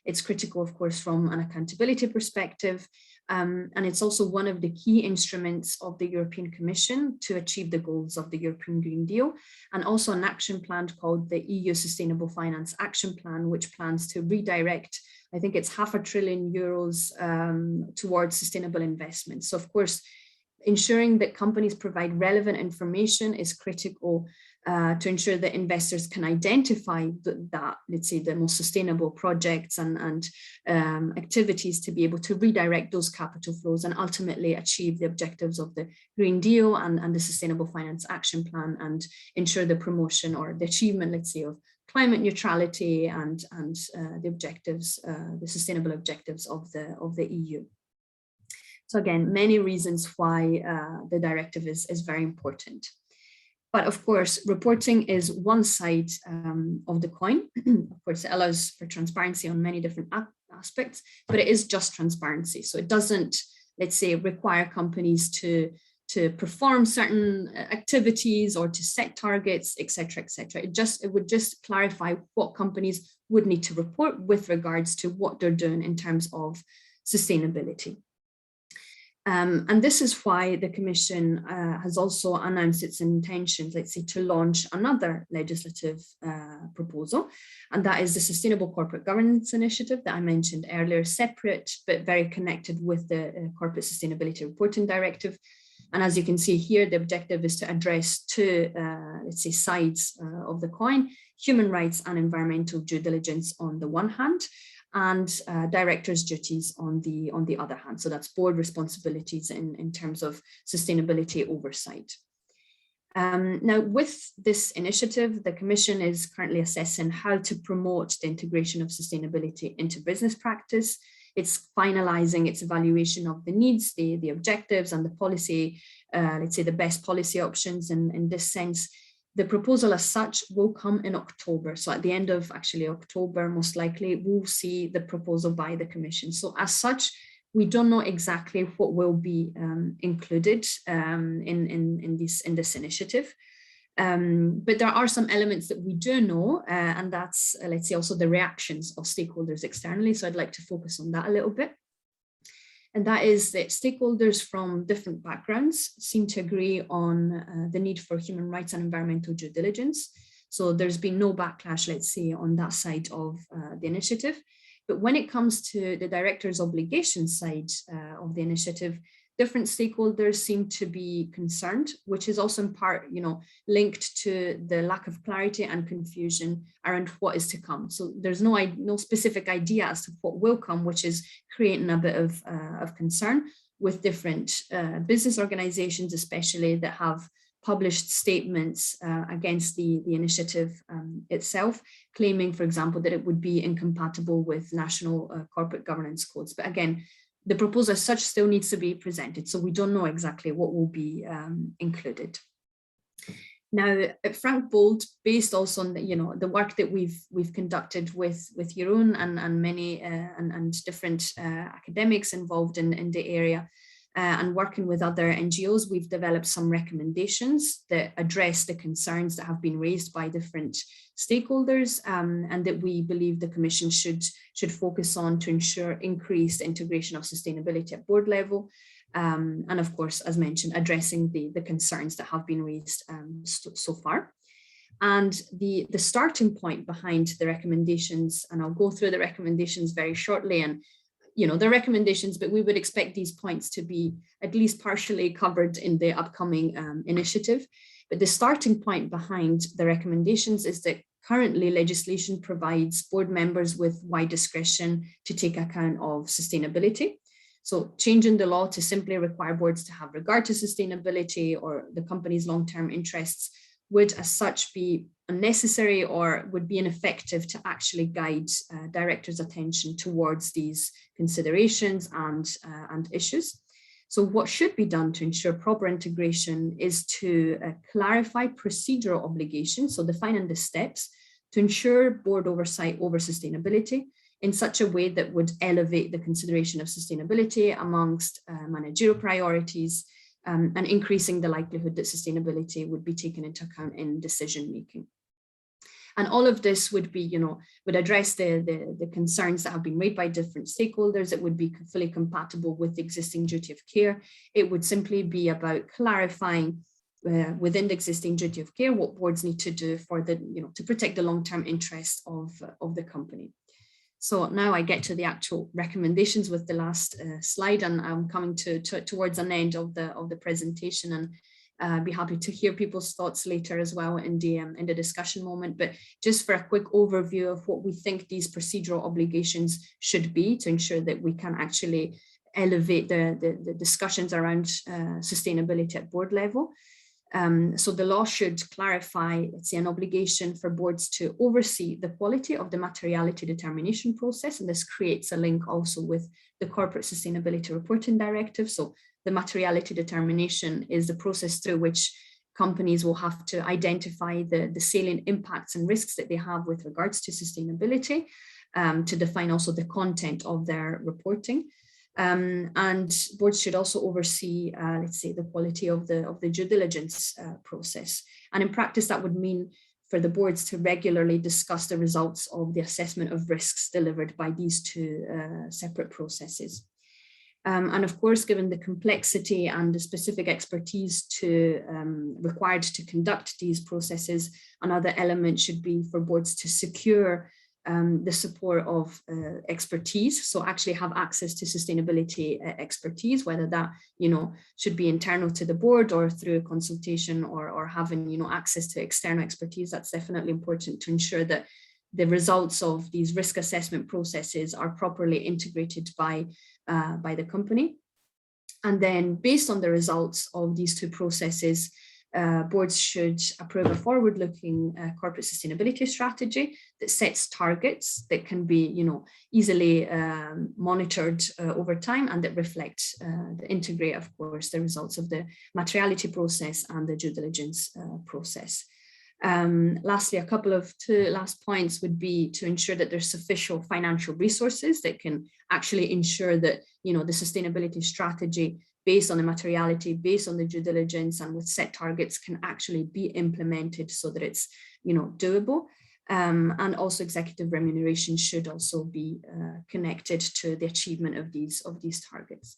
It's critical, of course, from an accountability perspective. And it's also one of the key instruments of the European Commission to achieve the goals of the European Green Deal, and also an action plan called the EU Sustainable Finance Action Plan, which plans to redirect, I think it's €500 billion towards sustainable investments. So of course, ensuring that companies provide relevant information is critical to ensure that investors can identify that, let's say, the most sustainable projects and activities to be able to redirect those capital flows and ultimately achieve the objectives of the Green Deal and the Sustainable Finance Action Plan, and ensure the promotion or the achievement, let's say, of climate neutrality and the objectives, the sustainable objectives of the EU. So again, many reasons why the directive is very important. But of course, reporting is one side of the coin. Of course, it allows for transparency on many different aspects, but it is just transparency. So it doesn't, let's say, require companies to perform certain activities or to set targets, etc., etc. It would just clarify what companies would need to report with regards to what they're doing in terms of sustainability. And this is why the Commission has also announced its intentions, let's say, to launch another legislative proposal, and that is the Sustainable Corporate Governance Initiative that I mentioned earlier, separate but very connected with the Corporate Sustainability Reporting Directive. And as you can see here, the objective is to address two, let's say, sides of the coin: human rights and environmental due diligence on the one hand, and directors' duties on the other hand. So that's board responsibilities in terms of sustainability oversight. Now, with this initiative, the Commission is currently assessing how to promote the integration of sustainability into business practice. It's finalizing its evaluation of the needs, the objectives, and the policy, let's say the best policy options in this sense. The proposal as such will come in October. So at the end of actually October, most likely, we'll see the proposal by the Commission. So as such, we don't know exactly what will be included in this initiative. But there are some elements that we do know, and that's, let's say, also the reactions of stakeholders externally. So I'd like to focus on that a little bit. And that is that stakeholders from different backgrounds seem to agree on the need for human rights and environmental due diligence. So there's been no backlash, let's say, on that side of the initiative. But when it comes to the director's obligation side of the initiative, different stakeholders seem to be concerned, which is also in part, linked to the lack of clarity and confusion around what is to come. So there's no specific idea as to what will come, which is creating a bit of concern with different business organizations, especially that have published statements against the initiative itself, claiming, for example, that it would be incompatible with national corporate governance codes. But again, the proposal as such still needs to be presented, so we don't know exactly what will be included. Now, at Frank Bold, based also on the work that we've conducted with Jeroen and many and different academics involved in the area, and working with other NGOs, we've developed some recommendations that address the concerns that have been raised by different stakeholders, and that we believe the Commission should focus on to ensure increased integration of sustainability at board level. And of course, as mentioned, addressing the concerns that have been raised so far. And the starting point behind the recommendations, and I'll go through the recommendations very shortly, and the recommendations, but we would expect these points to be at least partially covered in the upcoming initiative. But the starting point behind the recommendations is that currently legislation provides board members with wide discretion to take account of sustainability. So changing the law to simply require boards to have regard to sustainability or the company's long-term interests would as such be unnecessary or would be ineffective to actually guide directors' attention towards these considerations and issues. So what should be done to ensure proper integration is to clarify procedural obligations, so defining the steps to ensure board oversight over sustainability in such a way that would elevate the consideration of sustainability amongst managerial priorities, and increasing the likelihood that sustainability would be taken into account in decision making. And all of this would be, would address the concerns that have been made by different stakeholders. It would be fully compatible with the existing duty of care. It would simply be about clarifying within the existing duty of care what boards need to do for to protect the long-term interest of the company. So now I get to the actual recommendations with the last slide, and I'm coming towards an end of the presentation, and be happy to hear people's thoughts later as well in the discussion moment. But just for a quick overview of what we think these procedural obligations should be to ensure that we can actually elevate the discussions around sustainability at board level. So the law should clarify, let's say, an obligation for boards to oversee the quality of the materiality determination process. And this creates a link also with the Corporate Sustainability Reporting Directive. So the materiality determination is the process through which companies will have to identify the salient impacts and risks that they have with regards to sustainability, to define also the content of their reporting. And boards should also oversee, let's say, the quality of the due diligence process. And in practice, that would mean for the boards to regularly discuss the results of the assessment of risks delivered by these two separate processes. And of course, given the complexity and the specific expertise required to conduct these processes, another element should be for boards to secure the support of expertise. So actually have access to sustainability expertise, whether that, should be internal to the board or through consultation or having, access to external expertise. That's definitely important to ensure that the results of these risk assessment processes are properly integrated by the company. And then based on the results of these two processes, boards should approve a forward-looking corporate sustainability strategy that sets targets that can be, easily monitored over time, and that reflect, that integrate, of course, the results of the materiality process and the due diligence process. Lastly, a couple of two last points would be to ensure that there's sufficient financial resources that can actually ensure that, the sustainability strategy based on the materiality, based on the due diligence and with set targets can actually be implemented so that it's, doable. And also executive remuneration should also be connected to the achievement of these targets.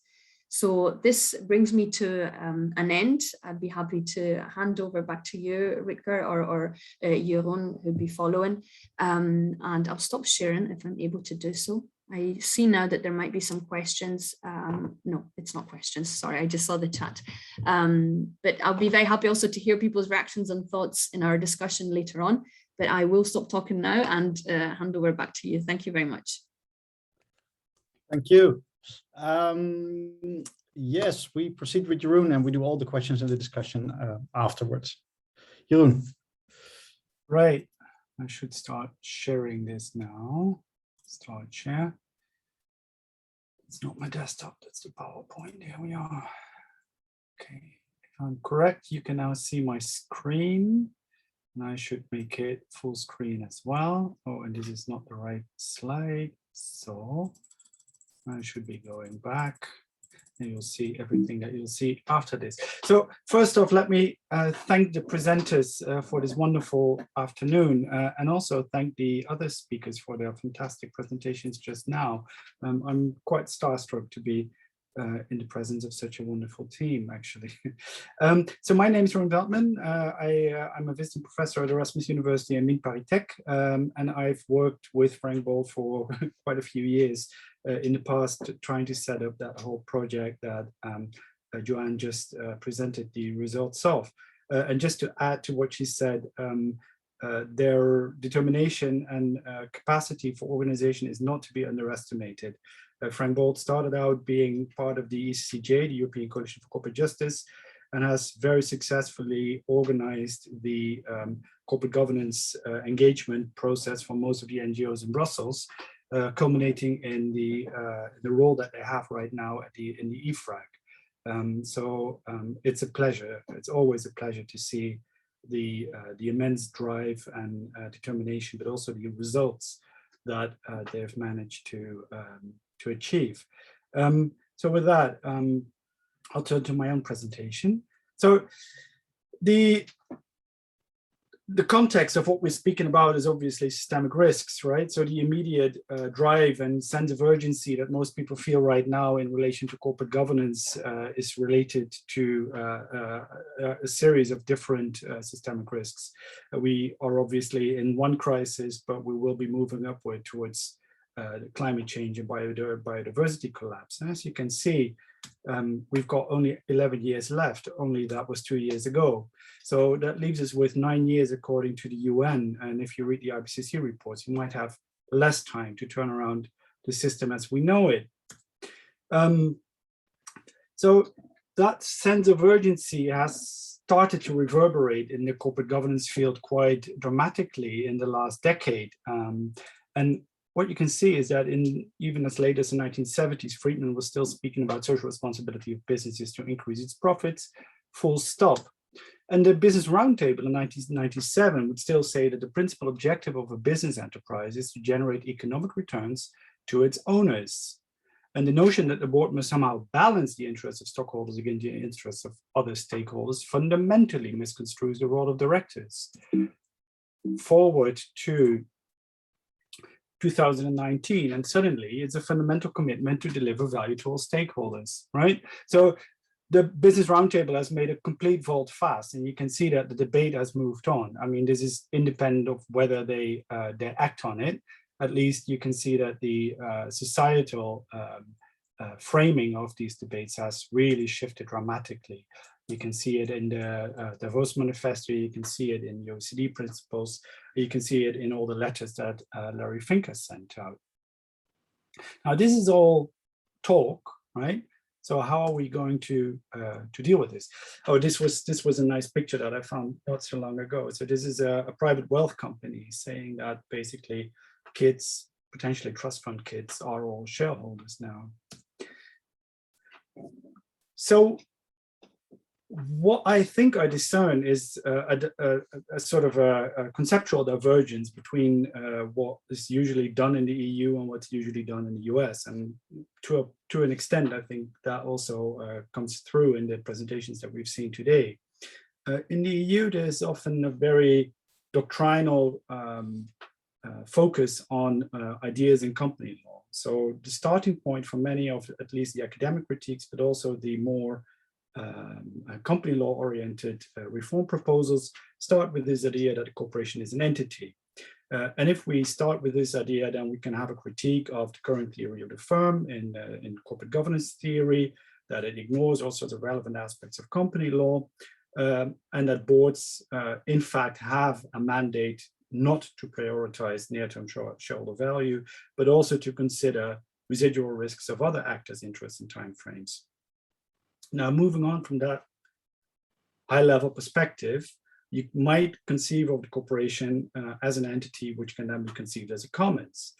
So this brings me to an end. I'd be happy to hand over back to you, Rutger, or Jeroen, who'd be following. And I'll stop sharing if I'm able to do so. I see now that there might be some questions. No, it's not questions. Sorry, I just saw the chat. But I'll be very happy also to hear people's reactions and thoughts in our discussion later on. But I will stop talking now and hand over back to you. Thank you very much. Thank you. Yes, we proceed with Jeroen and we do all the questions in the discussion afterwards. Jeroen. Right. I should start sharing this now. Start share. It's not my desktop, that's the PowerPoint. Here we are. Okay, if I'm correct, you can now see my screen. And I should make it full screen as well. Oh, and this is not the right slide. So I should be going back. And you'll see everything that you'll see after this. So first off, let me thank the presenters for this wonderful afternoon, and also thank the other speakers for their fantastic presentations just now. I'm quite starstruck to be in the presence of such a wonderful team, actually. So my name is Jeroen Veldman. I'm a visiting professor at Erasmus University and Paris Tech, and I've worked with Frank Bold for quite a few years in the past, trying to set up that whole project that Joanne just presented the results of. And just to add to what she said, their determination and capacity for organization is not to be underestimated. Frank Bold started out being part of the ECCJ, the European Coalition for Corporate Justice, and has very successfully organized the corporate governance engagement process for most of the NGOs in Brussels, culminating in the role that they have right now in the EFRAG. So it's a pleasure. It's always a pleasure to see the immense drive and determination, but also the results that they've managed to achieve. So with that, I'll turn to my own presentation. So the context of what we're speaking about is obviously systemic risks, right? So the immediate drive and sense of urgency that most people feel right now in relation to corporate governance is related to a series of different systemic risks. We are obviously in one crisis, but we will be moving upward towards climate change and biodiversity collapse. And as you can see, we've got only 11 years left. Only that was 2 years ago. So that leaves us with 9 years according to the UN. And if you read the IPCC reports, you might have less time to turn around the system as we know it. So that sense of urgency has started to reverberate in the corporate governance field quite dramatically in the last decade. And what you can see is that even as late as the 1970s, Friedman was still speaking about social responsibility of businesses to increase its profits, full stop. And the Business Roundtable in 1997 would still say that the principal objective of a business enterprise is to generate economic returns to its owners. And the notion that the board must somehow balance the interests of stockholders against the interests of other stakeholders fundamentally misconstrues the role of directors. Forward to 2019, and suddenly it's a fundamental commitment to deliver value to all stakeholders, right? So the Business Roundtable has made a complete volte face, and you can see that the debate has moved on. I mean, this is independent of whether they act on it. At least you can see that the societal framing of these debates has really shifted dramatically. You can see it in the Davos Manifesto, you can see it in the OECD principles, you can see it in all the letters that Larry Fink has sent out. Now, this is all talk, right? So how are we going to deal with this? Oh, this was a nice picture that I found not so long ago. So this is a private wealth company saying that basically kids, potentially trust fund kids, are all shareholders now. So what I think I discern is a sort of a conceptual divergence between what is usually done in the EU and what's usually done in the US. And to an extent, I think that also comes through in the presentations that we've seen today. In the EU, there's often a very doctrinal focus on ideas in company law. So the starting point for many of at least the academic critiques, but also the more company law oriented reform proposals start with this idea that a corporation is an entity. And if we start with this idea, then we can have a critique of the current theory of the firm in corporate governance theory, that it ignores all sorts of relevant aspects of company law, and that boards in fact have a mandate not to prioritize near-term shareholder value, but also to consider residual risks of other actors' interests and timeframes. Now, moving on from that high-level perspective, you might conceive of the corporation as an entity which can then be conceived as a commons.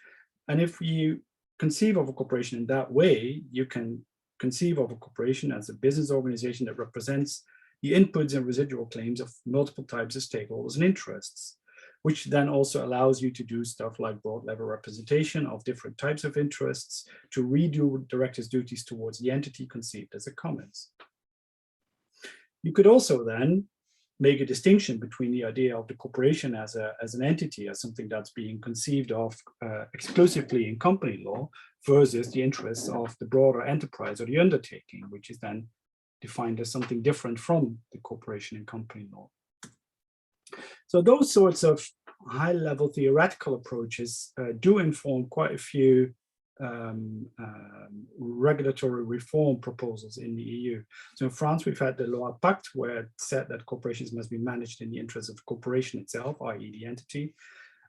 And if you conceive of a corporation in that way, you can conceive of a corporation as a business organization that represents the inputs and residual claims of multiple types of stakeholders and interests, which then also allows you to do stuff like broad level representation of different types of interests to redo directors' duties towards the entity conceived as a commons. You could also then make a distinction between the idea of the corporation as an entity, as something that's being conceived of exclusively in company law, versus the interests of the broader enterprise or the undertaking, which is then defined as something different from the corporation in company law. So those sorts of high-level theoretical approaches do inform quite a few regulatory reform proposals in the EU. So in France, we've had the Loi Pacte, where it said that corporations must be managed in the interest of the corporation itself, i.e. the entity,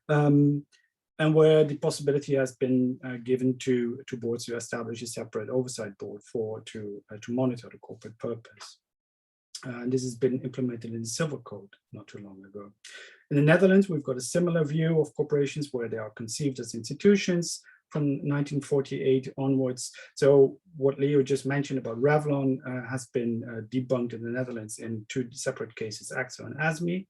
and where the possibility has been given to boards to establish a separate oversight board to monitor the corporate purpose. And this has been implemented in the Civil Code not too long ago. In the Netherlands, we've got a similar view of corporations where they are conceived as institutions from 1948 onwards. So what Leo just mentioned about Revlon has been debunked in the Netherlands in two separate cases, AXO and ASME.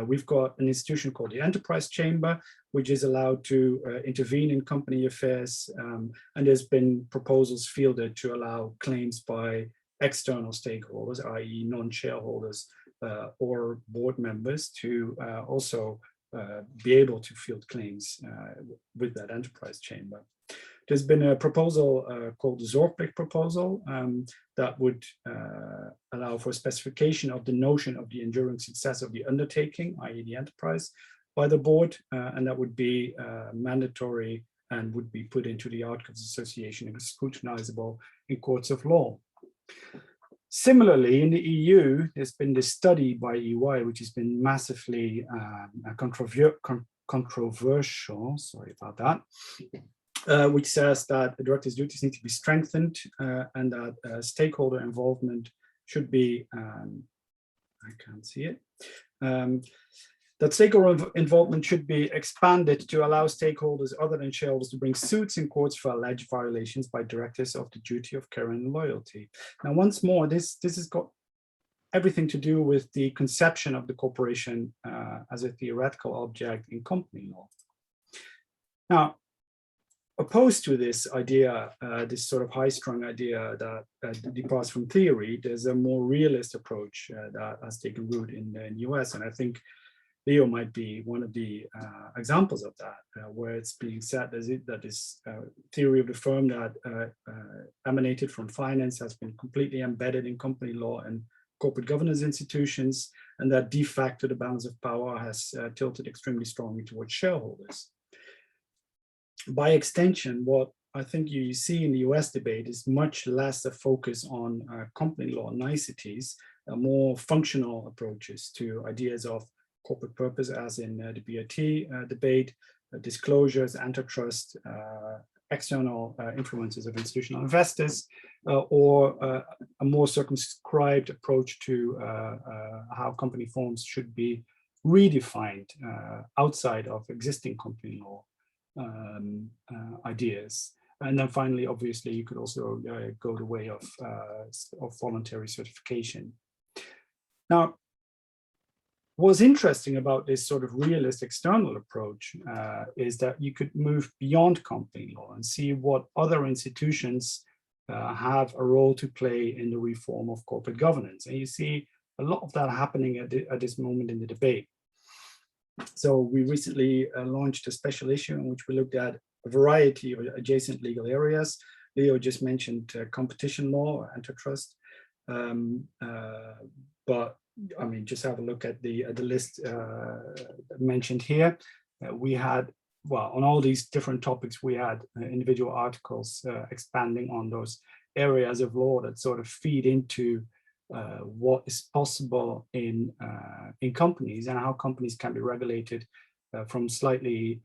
We've got an institution called the Enterprise Chamber, which is allowed to intervene in company affairs. And there's been proposals fielded to allow claims by external stakeholders, i.e. non-shareholders or board members, to also be able to field claims with that enterprise chamber. There's been a proposal called the Zorgplicht proposal that would allow for specification of the notion of the enduring success of the undertaking, i.e. the enterprise, by the board, and that would be mandatory and would be put into the Articles of Association and scrutinizable in courts of law. Similarly, in the EU, there's been this study by EY, which has been massively controversial, sorry about that, which says that the director's duties need to be strengthened and that stakeholder involvement should be, I can't see it, that stakeholder involvement should be expanded to allow stakeholders other than shareholders to bring suits in courts for alleged violations by directors of the duty of care and loyalty. Now, once more, this has got everything to do with the conception of the corporation as a theoretical object in company law. Now, opposed to this idea, this sort of high-strung idea that departs from theory, there's a more realist approach that has taken root in the US, and I think Leo might be one of the examples of that, where it's being said that this theory of the firm that emanated from finance has been completely embedded in company law and corporate governance institutions, and that de facto the balance of power has tilted extremely strongly towards shareholders. By extension, what I think you see in the US debate is much less a focus on company law niceties, more functional approaches to ideas of corporate purpose, as in the BIT debate, disclosures, antitrust, external influences of institutional investors, or a more circumscribed approach to how company forms should be redefined outside of existing company law ideas. And then finally, obviously, you could also go the way of voluntary certification. Now, what's interesting about this sort of realist external approach is that you could move beyond company law and see what other institutions have a role to play in the reform of corporate governance. And you see a lot of that happening at this moment in the debate. So we recently launched a special issue in which we looked at a variety of adjacent legal areas. Leo just mentioned competition law, antitrust, but I mean, just have a look at the list mentioned here. We had, well, on all these different topics, we had individual articles expanding on those areas of law that sort of feed into what is possible in companies and how companies can be regulated from slightly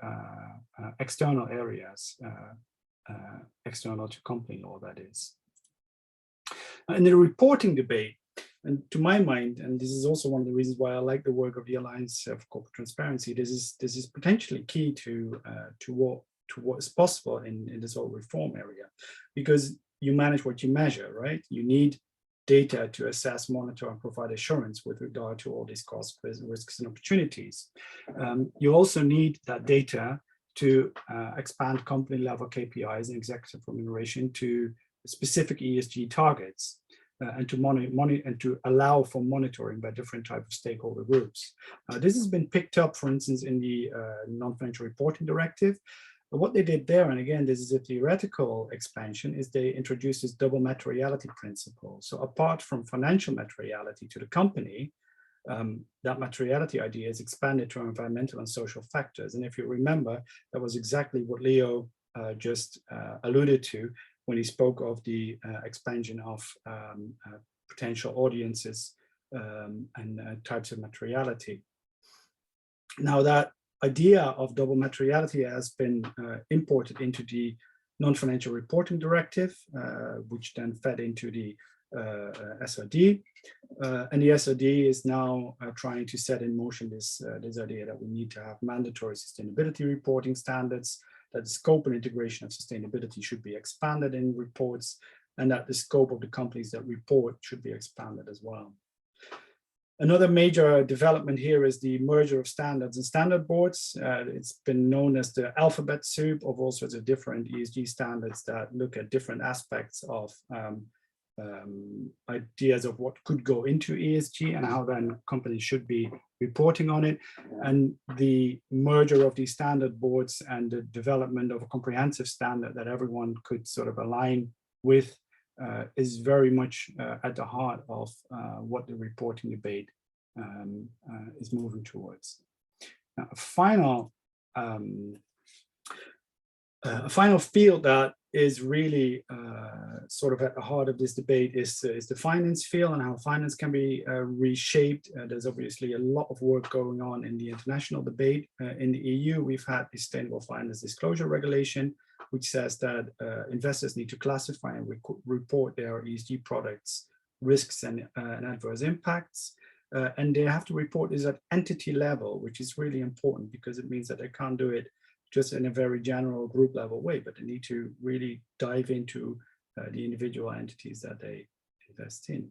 external areas, external to company law, that is. In the reporting debate, and to my mind, and this is also one of the reasons why I like the work of the Alliance for Corporate Transparency, this is potentially key to what is possible in this whole reform area, because you manage what you measure, right? You need data to assess, monitor, and provide assurance with regard to all these costs, risks, and opportunities. You also need that data to expand company-level KPIs and executive remuneration to specific ESG targets. And to allow for monitoring by different types of stakeholder groups. This has been picked up, for instance, in the non-financial reporting directive. But what they did there, and again, this is a theoretical expansion, is they introduced this double materiality principle. So apart from financial materiality to the company, that materiality idea is expanded to environmental and social factors. And if you remember, that was exactly what Leo just alluded to when he spoke of the expansion of potential audiences and types of materiality. Now, that idea of double materiality has been imported into the non-financial reporting directive, which then fed into the SRD. And the SRD is now trying to set in motion this idea that we need to have mandatory sustainability reporting standards, that the scope and integration of sustainability should be expanded in reports, and that the scope of the companies that report should be expanded as well. Another major development here is the merger of standards and standard boards. It's been known as the alphabet soup of all sorts of different ESG standards that look at different aspects of ideas of what could go into ESG and how then companies should be reporting on it. And the merger of these standard boards and the development of a comprehensive standard that everyone could sort of align with is very much at the heart of what the reporting debate is moving towards. Now, a final field that is really sort of at the heart of this debate is the finance field and how finance can be reshaped. There's obviously a lot of work going on in the international debate. In the EU, we've had the Sustainable Finance Disclosure Regulation, which says that investors need to classify and report their ESG products, risks, and adverse impacts. And they have to report this at entity level, which is really important because it means that they can't do it just in a very general group level way, but they need to really dive into the individual entities that they invest in.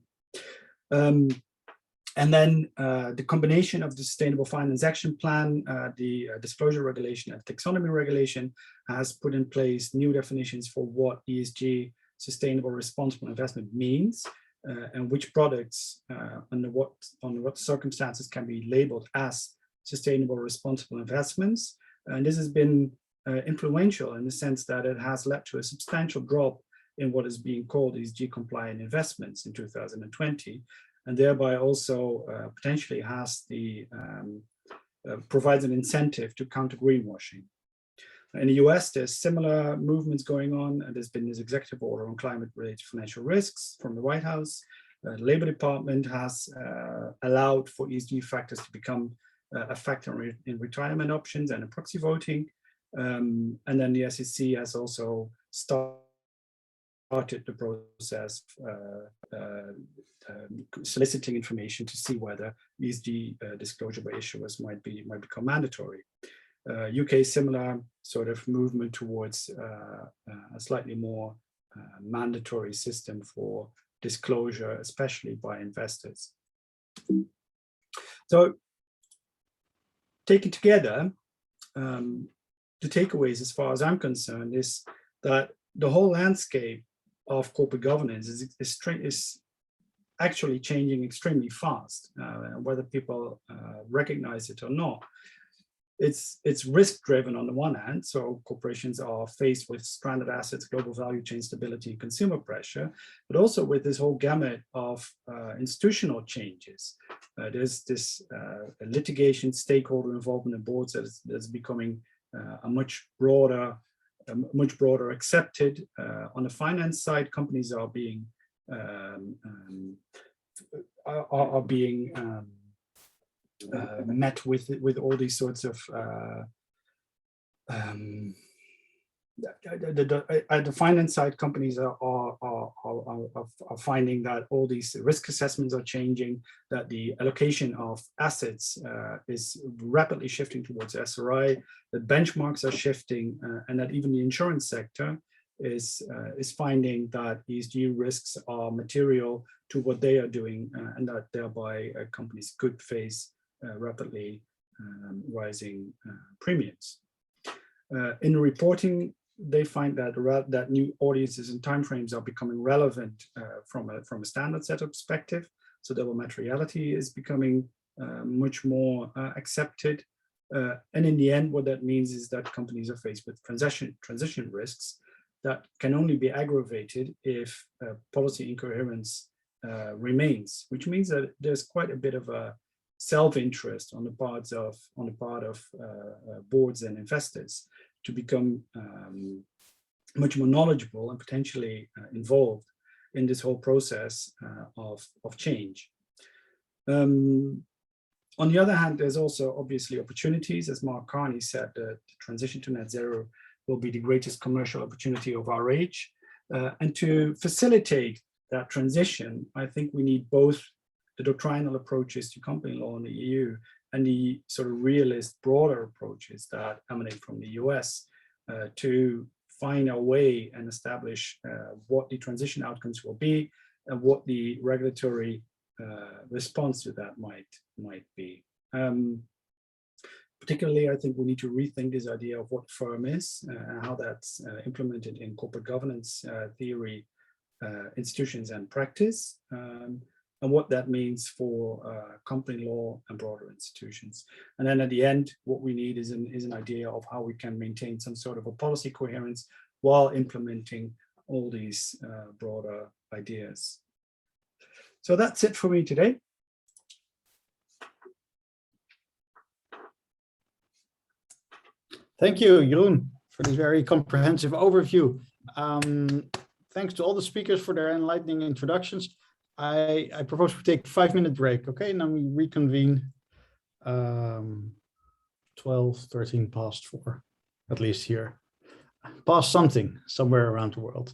And then the combination of the Sustainable Finance Action Plan, the disclosure regulation and taxonomy regulation has put in place new definitions for what ESG, sustainable responsible investment means, and which products under what circumstances can be labeled as sustainable responsible investments. And this has been influential in the sense that it has led to a substantial drop in what is being called ESG compliant investments in 2020. And thereby also potentially has the provides an incentive to counter greenwashing. In the US, there's similar movements going on, and there's been this executive order on climate-related financial risks from the White House. The Labor Department has allowed for ESG factors to become a factor in retirement options and in proxy voting. And then the SEC has also started the process soliciting information to see whether ESG disclosure by issuers might become mandatory. UK similar sort of movement towards a slightly more mandatory system for disclosure, especially by investors. So taken together, the takeaways as far as I'm concerned is that the whole landscape of corporate governance is actually changing extremely fast, whether people recognize it or not. It's risk driven on the one hand, so corporations are faced with stranded assets, global value chain stability, and consumer pressure, but also with this whole gamut of institutional changes. There's this litigation, stakeholder involvement in boards that's becoming a much broader accepted. On the finance side, companies are being met with all these sorts of at the finance side, companies are finding that all these risk assessments are changing, that the allocation of assets is rapidly shifting towards SRI, that benchmarks are shifting, and that even the insurance sector is finding that ESG risks are material to what they are doing, and that thereby companies could face rapidly rising premiums. In reporting, they find that new audiences and timeframes are becoming relevant from a standard setup perspective. So double materiality is becoming much more accepted. And in the end, what that means is that companies are faced with transition risks that can only be aggravated if policy incoherence remains, which means that there's quite a bit of a self-interest on the part of boards and investors to become much more knowledgeable and potentially involved in this whole process of change. On the other hand, there's also obviously opportunities. As Mark Carney said, the transition to net zero will be the greatest commercial opportunity of our age. And to facilitate that transition, I think we need both the doctrinal approaches to company law in the EU and the sort of realist, broader approaches that emanate from the US to find a way and establish what the transition outcomes will be and what the regulatory response to that might be. Particularly, I think we need to rethink this idea of what firm is and how that's implemented in corporate governance theory, institutions and practice, and what that means for company law and broader institutions. And then at the end, what we need is an idea of how we can maintain some sort of a policy coherence while implementing all these broader ideas. So that's it for me today. Thank you, Jeroen, for this very comprehensive overview. Thanks to all the speakers for their enlightening introductions. I propose we take a 5-minute break, okay? And then we reconvene 13 past 4, at least here. Past something, somewhere around the world.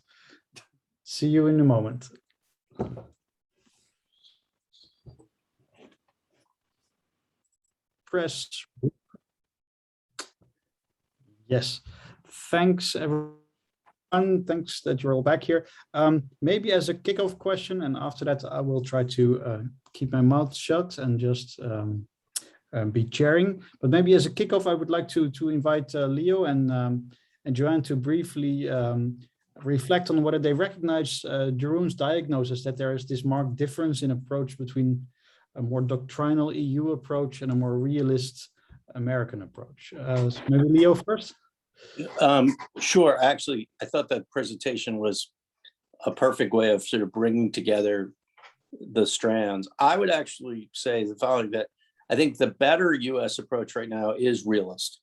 See you in a moment. Press. Yes, thanks everyone. Thanks that you're all back here. Maybe as a kickoff question, and after that, I will try to keep my mouth shut and just be chairing. But maybe as a kickoff, I would like to invite Leo and Joanne to briefly reflect on whether they recognize Jeroen's diagnosis that there is this marked difference in approach between a more doctrinal EU approach and a more realist American approach. So maybe Leo first. Sure. Actually, I thought that presentation was a perfect way of sort of bringing together the strands. I would actually say the following, that I think the better US approach right now is realist.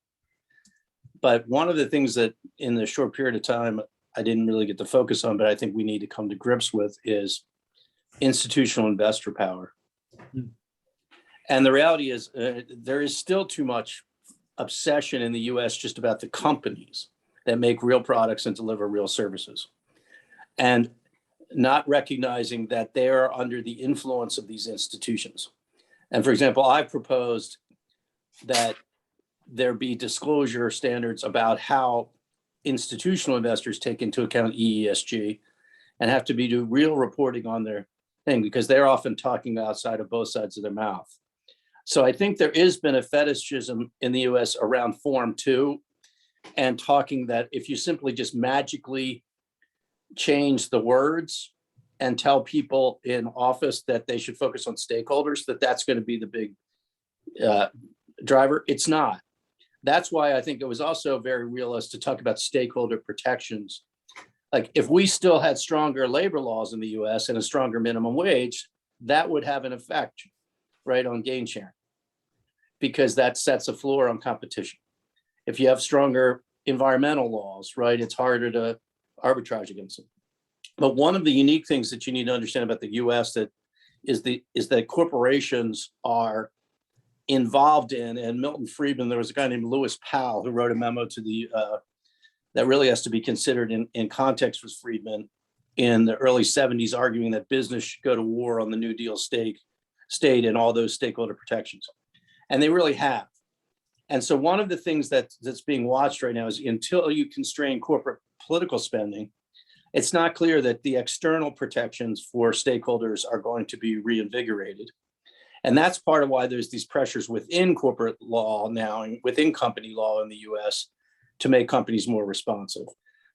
But one of the things that in the short period of time, I didn't really get to focus on, but I think we need to come to grips with is institutional investor power. Mm. And the reality is there is still too much obsession in the US just about the companies that make real products and deliver real services, and not recognizing that they are under the influence of these institutions. And for example, I proposed that there be disclosure standards about how institutional investors take into account ESG and have to do real reporting on their thing, because they're often talking outside of both sides of their mouth. So I think there has been a fetishism in the US around Form 2 and talking that if you simply just magically change the words and tell people in office that they should focus on stakeholders, that's going to be the big driver. It's not. That's why I think it was also very realist to talk about stakeholder protections. Like if we still had stronger labor laws in the US and a stronger minimum wage, that would have an effect, right, on gain sharing, because that sets a floor on competition. If you have stronger environmental laws, right, it's harder to arbitrage against them. But one of the unique things that you need to understand about the US that is that corporations are involved in, and Milton Friedman, there was a guy named Lewis Powell who wrote a memo to the that really has to be considered in context with Friedman in the early 70s, arguing that business should go to war on the New Deal state and all those stakeholder protections. And they really have. And so one of the things that's being watched right now is until you constrain corporate political spending, it's not clear that the external protections for stakeholders are going to be reinvigorated. And that's part of why there's these pressures within corporate law now and within company law in the US to make companies more responsive.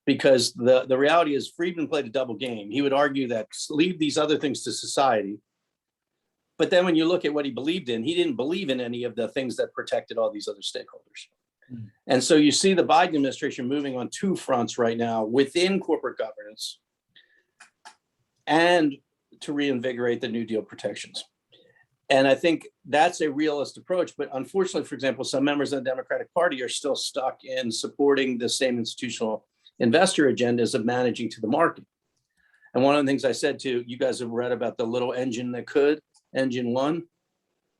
Because the reality is Friedman played a double game. He would argue that leave these other things to society. But then when you look at what he believed in, he didn't believe in any of the things that protected all these other stakeholders. Mm. And so you see the Biden administration moving on two fronts right now within corporate governance and to reinvigorate the New Deal protections. And I think that's a realist approach. But unfortunately, for example, some members of the Democratic Party are still stuck in supporting the same institutional investor agendas of managing to the market. And one of the things I said to you guys have read about the little engine that could, Engine One.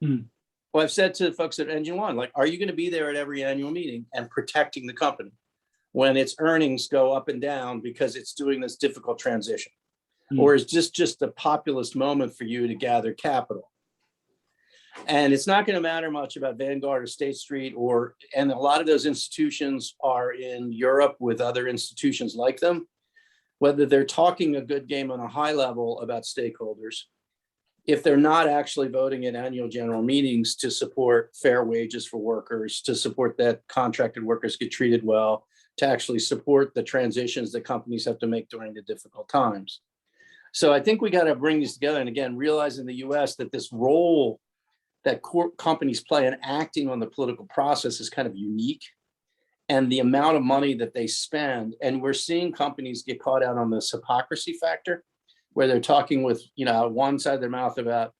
Mm. Well, I've said to the folks at Engine One, like, are you going to be there at every annual meeting and protecting the company when its earnings go up and down because it's doing this difficult transition? Mm. Or is this just a populist moment for you to gather capital? And it's not going to matter much about Vanguard or State Street, and a lot of those institutions are in Europe with other institutions like them, whether they're talking a good game on a high level about stakeholders, if they're not actually voting in annual general meetings to support fair wages for workers, to support that contracted workers get treated well, to actually support the transitions that companies have to make during the difficult times. So I think we got to bring these together. And again, realizing the US that this role that companies play in acting on the political process is kind of unique, and the amount of money that they spend. And we're seeing companies get caught out on this hypocrisy factor, where they're talking with, one side of their mouth about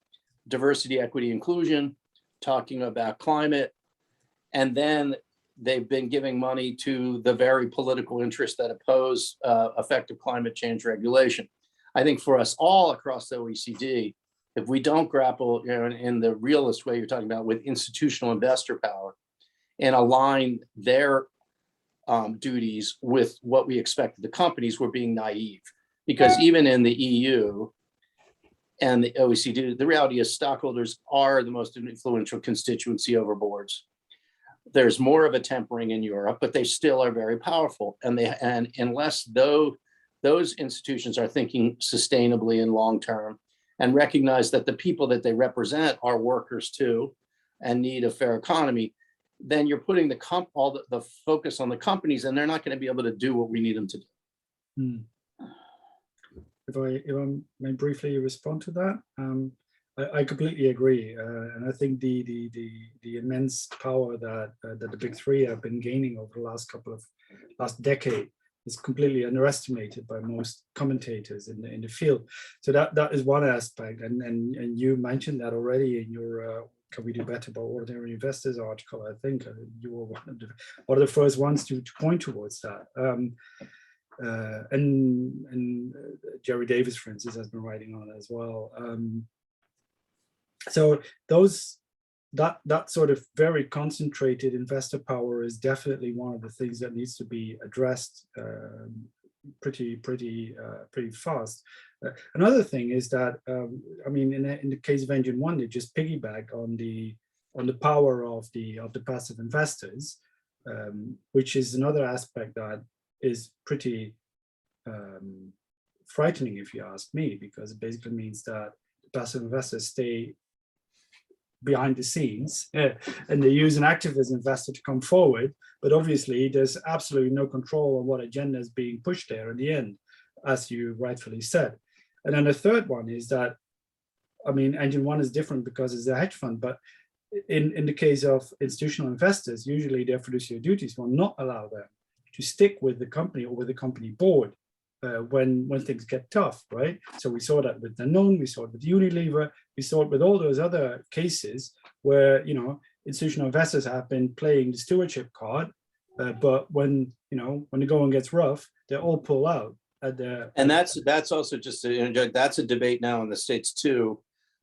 diversity, equity, inclusion, talking about climate, and then they've been giving money to the very political interests that oppose effective climate change regulation. I think for us all across the OECD, if we don't grapple in the realist way you're talking about with institutional investor power and align their duties with what we expect of the companies, we're being naive. Because even in the EU and the OECD, the reality is stockholders are the most influential constituency over boards. there's more of a tempering in Europe, but they still are very powerful. And unless those institutions are thinking sustainably and long-term and recognize that the people that they represent are workers too and need a fair economy, then you're putting the focus on the companies, and they're not going to be able to do what we need them to do. If I may briefly respond to that, I completely agree, and I think the immense power that the big three have been gaining over the last decade is completely underestimated by most commentators in the field. So that is one aspect, and you mentioned that already in your "Can We Do Better About Ordinary Investors" article. I think you were one of the first ones to point towards that. And Jerry Davis, for instance, has been writing on it as well. So that sort of very concentrated investor power is definitely one of the things that needs to be addressed pretty fast. Another thing is that I mean, in the case of Engine One, they just piggyback on the power of the passive investors, which is another aspect that is pretty frightening, if you ask me, because it basically means that the passive investors stay behind the scenes and they use an activist investor to come forward, but obviously there's absolutely no control on what agenda is being pushed there in the end, as you rightfully said. And then the third one is that, I mean, Engine One is different because it's a hedge fund, but in the case of institutional investors, usually their fiduciary duties will not allow them to stick with the company or with the company board when things get tough, right? So we saw that with Danone, we saw it with Unilever, we saw it with all those other cases where, you know, institutional investors have been playing the stewardship card, but when the going gets rough, they all pull out. And that's also just that's a debate now in the States too,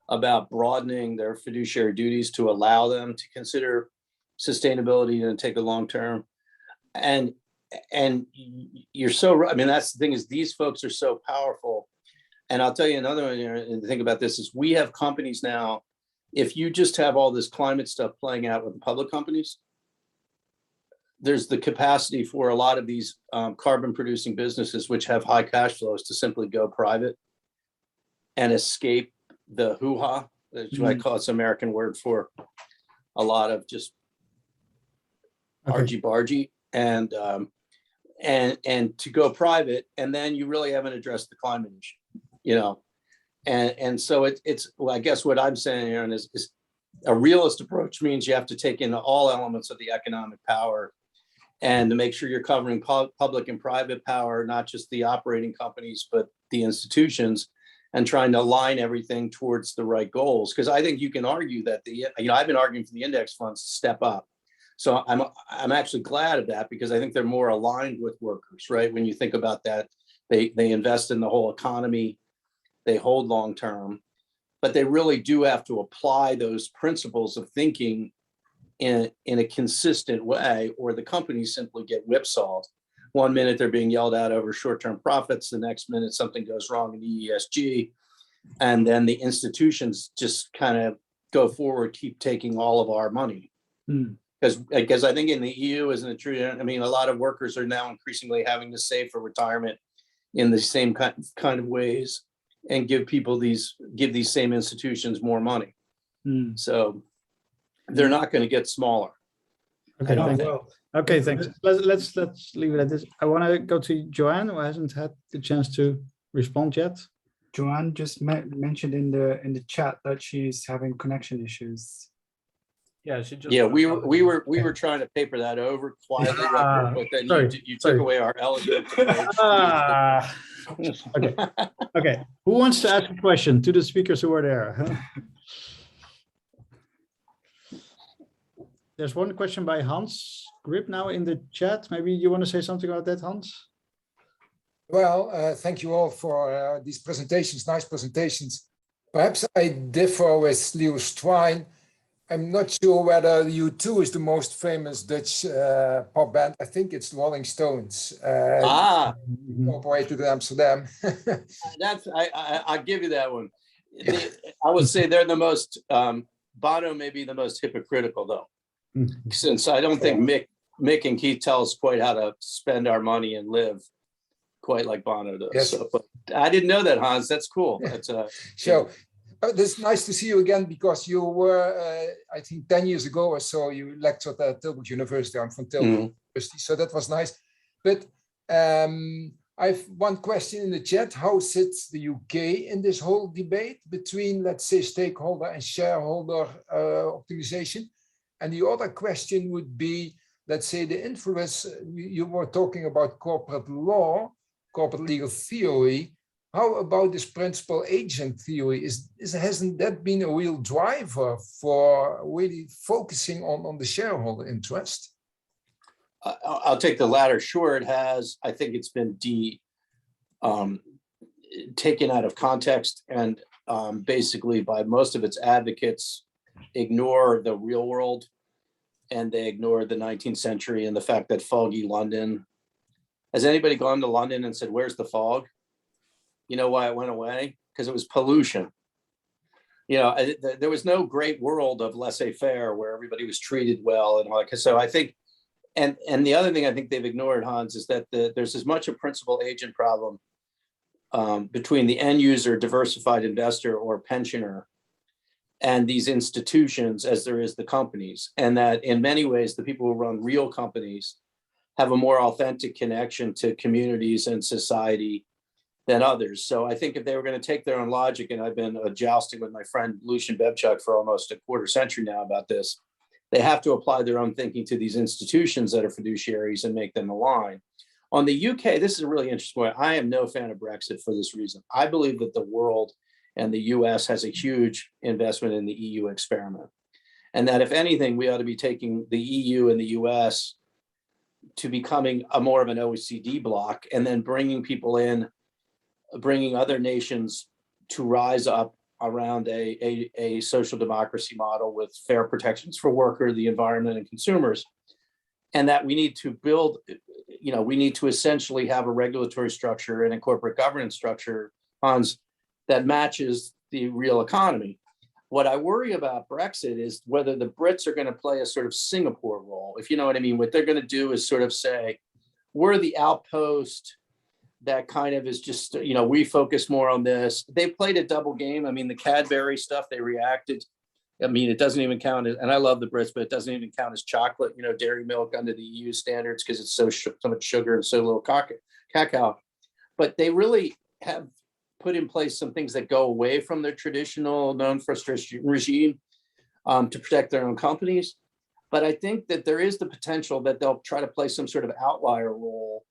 about broadening their fiduciary duties to allow them to consider sustainability and take a long term. And you're so right. I mean, that's the thing, is these folks are so powerful. And I'll tell you another one, and the thing about this is we have companies now, if you just have all this climate stuff playing out with the public companies, there's the capacity for a lot of these carbon producing businesses, which have high cash flows, to simply go private and escape the hoo-ha, which I call it's American word for a lot of just argy-bargy, and to go private, and then you really haven't addressed the climate issue, you know. And so it's well, I guess what I'm saying, Aaron, is a realist approach means you have to take in all elements of the economic power, and to make sure you're covering public and private power, not just the operating companies, but the institutions, and trying to align everything towards the right goals. Because I think you can argue that I've been arguing for the index funds to step up. So I'm actually glad of that, because I think they're more aligned with workers, right? When you think about that, they invest in the whole economy, they hold long term, but they really do have to apply those principles of thinking in a consistent way, or the companies simply get whipsawed. One minute they're being yelled at over short-term profits, the next minute something goes wrong in ESG, and then the institutions just kind of go forward, keep taking all of our money. Because I think in the EU, isn't it true? I mean, a lot of workers are now increasingly having to save for retirement in the same kind of ways, and give these same institutions more money. So they're not going to get smaller. Okay, thanks. Let's leave it at this. I want to go to Joanne, who hasn't had the chance to respond yet. Joanne just mentioned in the chat that she's having connection issues. Yeah, she just. Yeah, we were trying to paper that over quietly, but then you took away our elegant approach. Okay. Who wants to ask a question to the speakers who are there? There's one question by Hans Grip now in the chat. Maybe you want to say something about that, Hans? Well, thank you all for these presentations, nice presentations. Perhaps I differ with Leo Strijn. I'm not sure whether U2 is the most famous Dutch pop band. I think it's Rolling Stones. Incorporated in Amsterdam. I'll give you that one. I would say they're the most, Bono may be the most hypocritical though. Since I don't think Mick and Keith tell us quite how to spend our money and live quite like Bono does. Yes. So, but I didn't know that, Hans. That's cool. Yeah. That's So it's nice to see you again, because you were, I think 10 years ago or so, you lectured at Tilburg University. I'm from Tilburg University, so that was nice. But I've one question in the chat. How sits the UK in this whole debate between, let's say, stakeholder and shareholder optimization? And the other question would be, let's say, the influence. You were talking about corporate law, corporate legal theory. How about this principal agent theory? Hasn't that been a real driver for really focusing on the shareholder interest? I'll take the latter. Sure, it has. I think it's been taken out of context, and basically by most of its advocates ignore the real world, and they ignore the 19th century and the fact that foggy London. Has anybody gone to London and said, "Where's the fog?" You know why it went away? Because it was pollution. You know, there was no great world of laissez-faire where everybody was treated well and all that. So I think, and the other thing I think they've ignored, Hans, is that there's as much a principal agent problem between the end user, diversified investor or pensioner, and these institutions as there is the companies. And that in many ways, the people who run real companies have a more authentic connection to communities and society than others. So I think if they were going to take their own logic, and I've been jousting with my friend Lucian Bebchuk for almost a quarter century now about this, they have to apply their own thinking to these institutions that are fiduciaries and make them align. On the UK, this is a really interesting point. I am no fan of Brexit for this reason. I believe that the world and the US has a huge investment in the EU experiment. And that if anything, we ought to be taking the EU and the US to becoming more of an OECD bloc, and then bringing people in, bringing other nations to rise up around a social democracy model with fair protections for workers, the environment, and consumers. And that we need to build, you know, we need to essentially have a regulatory structure and a corporate governance structure, Hans, that matches the real economy. What I worry about Brexit is whether the Brits are going to play a sort of Singapore role, if you know what I mean. What they're going to do is sort of say, we're the outpost that kind of is just, you know, we focus more on this. They played a double game. I mean, the Cadbury stuff, they reacted. I mean, it doesn't even count as, and I love the Brits, but it doesn't even count as chocolate, you know, dairy milk under the EU standards because it's so much sugar and so little cacao. But they really have put in place some things that go away from their traditional known frustration regime to protect their own companies. But I think that there is the potential that they'll try to play some sort of outlier role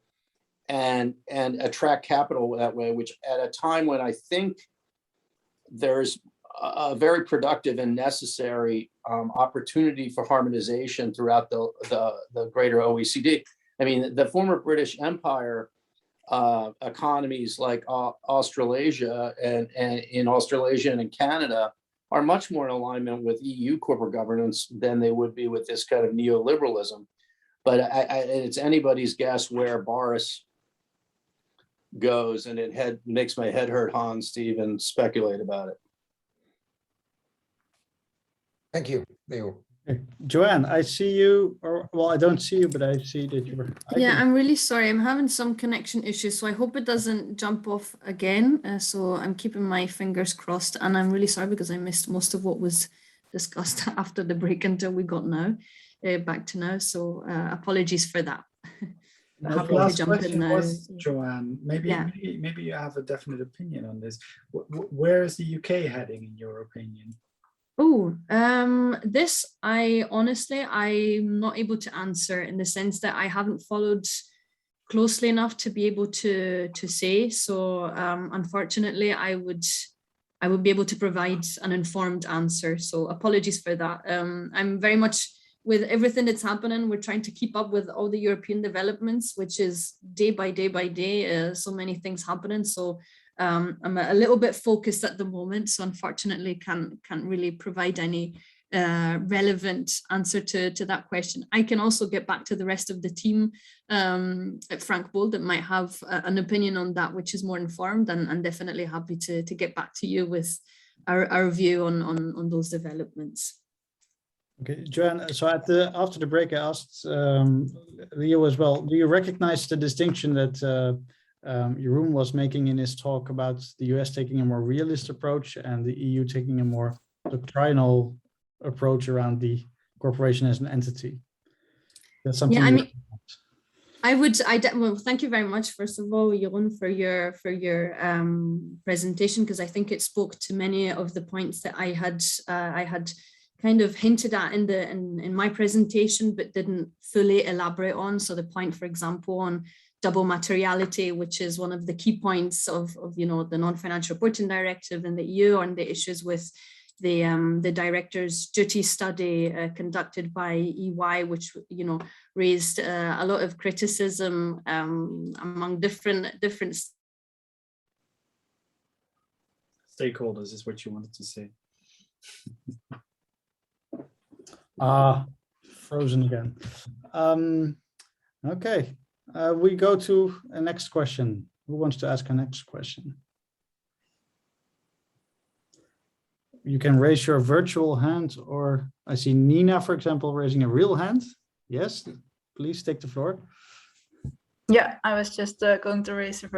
and attract capital that way, which at a time when I think there's a very productive and necessary opportunity for harmonization throughout the greater OECD. I mean, the former British Empire economies like Australasia and in Australasia and in Canada are much more in alignment with EU corporate governance than they would be with this kind of neoliberalism. But it's anybody's guess where Boris goes, and it makes my head hurt, Hans, to even speculate about it. Thank you, Leo. Joanne, I see you, or well, I don't see you, but I see that you were. Yeah, I'm really sorry. I'm having some connection issues, so I hope it doesn't jump off again. So I'm keeping my fingers crossed, and I'm really sorry because I missed most of what was discussed after the break until we got back to now. So apologies for that. The last question was, Joanne, maybe you have a definite opinion on this. Where is the UK heading, in your opinion? Oh, this I'm not able to answer, in the sense that I haven't followed closely enough to be able to say. So unfortunately, I would be able to provide an informed answer. So apologies for that. I'm very much with everything that's happening. We're trying to keep up with all the European developments, which is day by day, so many things happening. So I'm a little bit focused at the moment, so unfortunately can't really provide any relevant answer to that question. I can also get back to the rest of the team at Frank Bold that might have an opinion on that, which is more informed, and definitely happy to get back to you with our view on those developments. Okay, Joanne, so after the break, I asked Leo as well, do you recognize the distinction that Jeroen was making in his talk about the US taking a more realist approach and the EU taking a more doctrinal approach around the corporation as an entity? That's something. Yeah, I mean, well, thank you very much, first of all, Jeroen, for your presentation, because I think it spoke to many of the points that I had kind of hinted at in my presentation, but didn't fully elaborate on. So the point, for example, on double materiality, which is one of the key points of the non-financial reporting directive in the EU, and the issues with the director's duty study conducted by EY, which raised a lot of criticism among different Stakeholders is what you wanted to say. Frozen again. Okay, we go to a next question. Who wants to ask a next question? You can raise your virtual hand, or I see Nina, for example, raising a real hand. Yes, please take the floor. Yeah, I was just going to raise a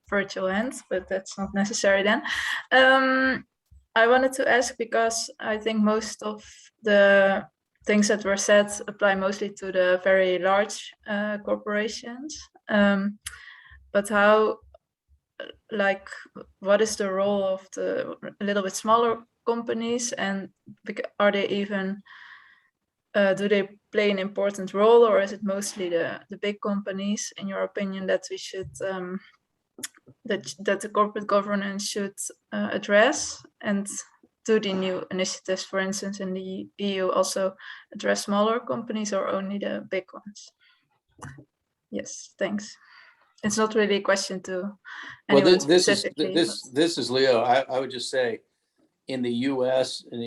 virtual hand, but that's not necessary then. I wanted to ask, because I think most of the things that were said apply mostly to the very large corporations. But what is the role of the a little bit smaller companies, and are they even, do they play an important role, or is it mostly the big companies, in your opinion, that we should, that the corporate governance should address? And do the new initiatives, for instance, in the EU also address smaller companies or only the big ones? Yes, thanks. It's not really a question to anyone specifically. This is Leo. I would just say, in the US, and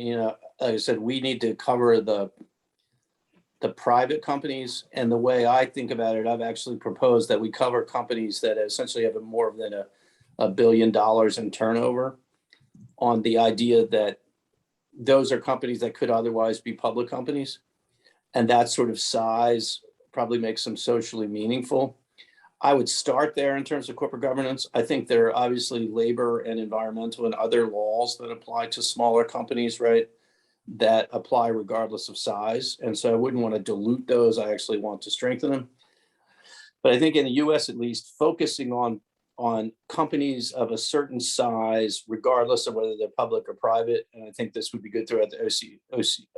like I said, we need to cover the private companies. And the way I think about it, I've actually proposed that we cover companies that essentially have more than $1 billion in turnover, on the idea that those are companies that could otherwise be public companies. And that sort of size probably makes them socially meaningful. I would start there in terms of corporate governance. I think there are obviously labor and environmental and other laws that apply to smaller companies, right, that apply regardless of size. And so I wouldn't want to dilute those. I actually want to strengthen them. But I think in the US, at least, focusing on companies of a certain size, regardless of whether they're public or private, and I think this would be good throughout the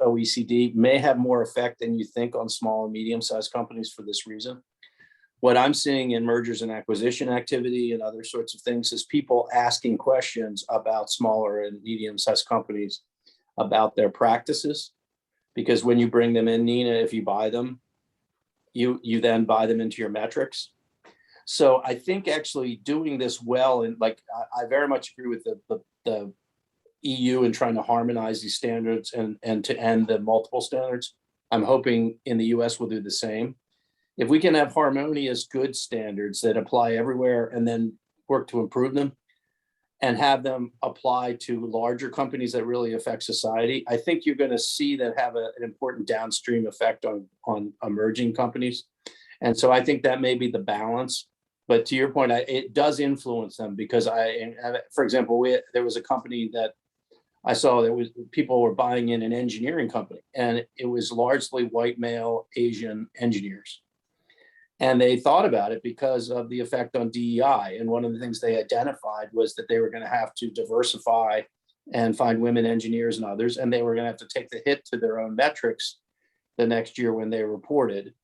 OECD, may have more effect than you think on small and medium-sized companies for this reason. What I'm seeing in mergers and acquisition activity and other sorts of things is people asking questions about smaller and medium-sized companies about their practices. Because when you bring them in, Nina, if you buy them, you then buy them into your metrics. So I think actually doing this well, and like I very much agree with the EU in trying to harmonize these standards and to end the multiple standards. I'm hoping in the US we'll do the same. If we can have harmonious good standards that apply everywhere and then work to improve them and have them apply to larger companies that really affect society, I think you're going to see that have an important downstream effect on emerging companies. And so I think that may be the balance. But to your point, it does influence them, because for example, there was a company that I saw that people were buying in an engineering company, and it was largely white male Asian engineers. And they thought about it because of the effect on DEI. And one of the things they identified was that they were going to have to diversify and find women engineers and others, and they were going to have to take the hit to their own metrics the next year when they reported.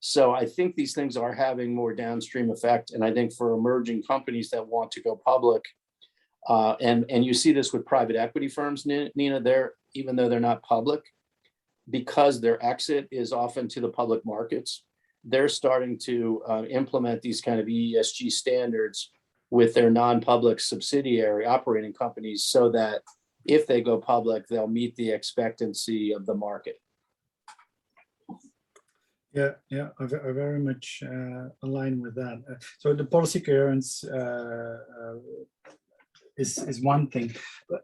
So I think these things are having more downstream effect. And I think for emerging companies that want to go public, and you see this with private equity firms, Nina, even though they're not public, because their exit is often to the public markets, they're starting to implement these kind of ESG standards with their non-public subsidiary operating companies, so that if they go public, they'll meet the expectancy of the market. Yeah, I very much align with that. So the policy coherence is one thing. But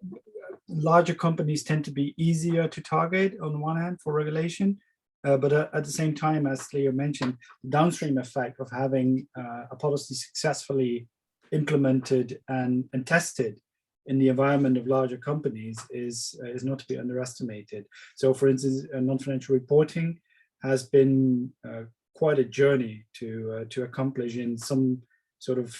larger companies tend to be easier to target on the one hand for regulation, but at the same time, as Leo mentioned, the downstream effect of having a policy successfully implemented and tested in the environment of larger companies is not to be underestimated. So, for instance, non-financial reporting has been quite a journey to accomplish in some sort of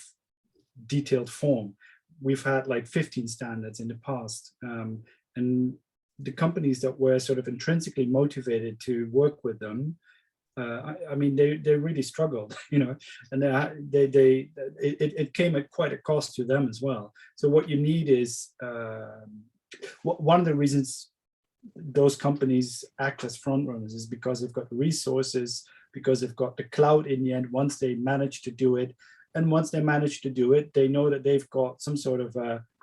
detailed form. We've had like 15 standards in the past, and the companies that were sort of intrinsically motivated to work with them, I mean, they really struggled, you know, and it came at quite a cost to them as well. So what you need is one of the reasons those companies act as front runners is because they've got the resources, because they've got the clout in the end once they manage to do it. And once they manage to do it, they know that they've got some sort of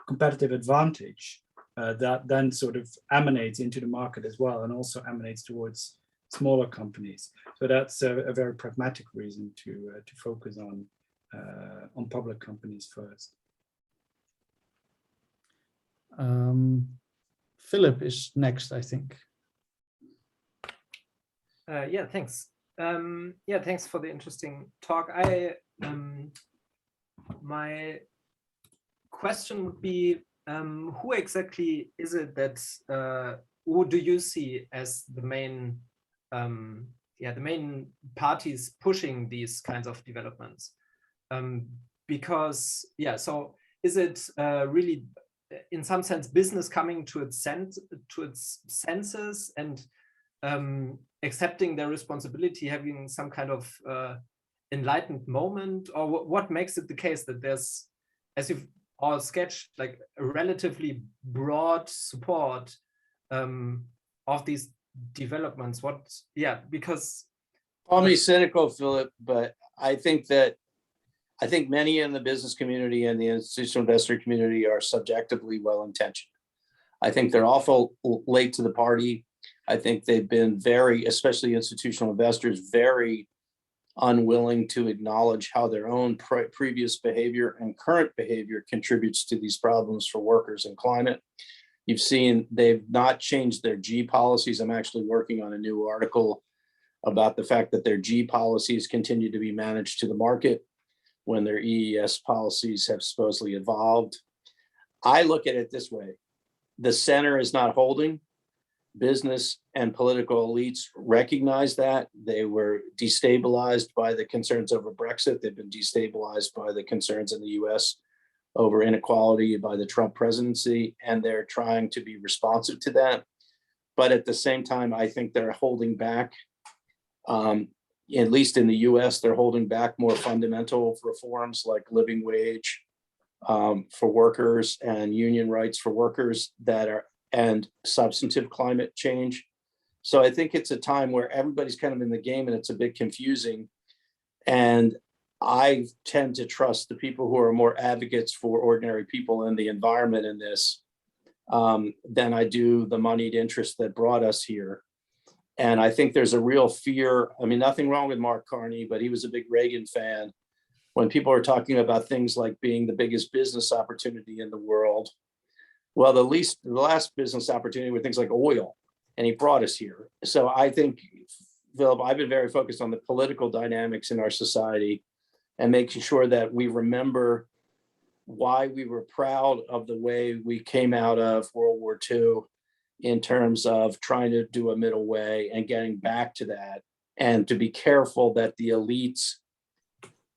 competitive advantage that then sort of emanates into the market as well, and also emanates towards smaller companies. So that's a very pragmatic reason to focus on public companies first. Philip is next, I think. Yeah, thanks. Yeah, thanks for the interesting talk. My question would be, who exactly is it that, who do you see as the main, the main parties pushing these kinds of developments? Because, yeah, so is it really, in some sense, business coming to its senses and accepting their responsibility, having some kind of enlightened moment, or what makes it the case that there's, as you've all sketched, like a relatively broad support of these developments? Because Call me cynical, Philip, but I think many in the business community and the institutional investor community are subjectively well-intentioned. I think they're awful late to the party. I think they've been very, especially institutional investors, very unwilling to acknowledge how their own previous behavior and current behavior contributes to these problems for workers and climate. You've seen they've not changed their G policies. I'm actually working on a new article about the fact that their G policies continue to be managed to the market when their EES policies have supposedly evolved. I look at it this way. The center is not holding. Business and political elites recognize that. They were destabilized by the concerns over Brexit. They've been destabilized by the concerns in the US over inequality by the Trump presidency, and they're trying to be responsive to that. But at the same time, I think they're holding back, at least in the US, they're holding back more fundamental reforms like living wage for workers and union rights for workers and substantive climate change. So I think it's a time where everybody's kind of in the game and it's a bit confusing. And I tend to trust the people who are more advocates for ordinary people and the environment in this than I do the moneyed interests that brought us here. And I think there's a real fear. I mean, nothing wrong with Mark Carney, but he was a big Reagan fan. When people are talking about things like being the biggest business opportunity in the world, well, the last business opportunity were things like oil, and he brought us here. So I think, Philip, I've been very focused on the political dynamics in our society and making sure that we remember why we were proud of the way we came out of World War II in terms of trying to do a middle way and getting back to that, and to be careful that the elites,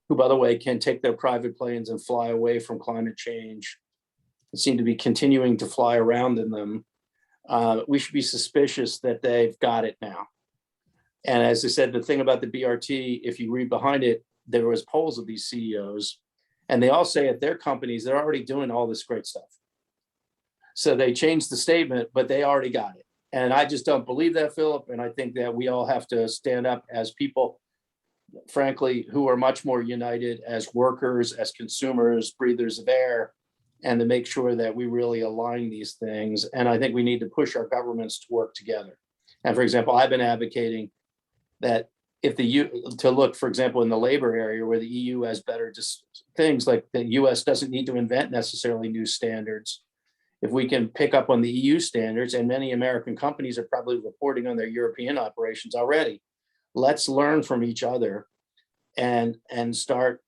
who, by the way, can take their private planes and fly away from climate change, seem to be continuing to fly around in them. We should be suspicious that they've got it now. And as I said, the thing about the BRT, if you read behind it, there was polls of these CEOs, and they all say at their companies, they're already doing all this great stuff. So they changed the statement, but they already got it. And I just don't believe that, Philip. And I think that we all have to stand up as people, frankly, who are much more united as workers, as consumers, breathers of air, and to make sure that we really align these things. And I think we need to push our governments to work together. And for example, I've been advocating that if to look, for example, in the labor area where the EU has better things, like the US doesn't need to invent necessarily new standards. if we can pick up on the EU standards, and many American companies are probably reporting on their European operations already. Let's learn from each other and start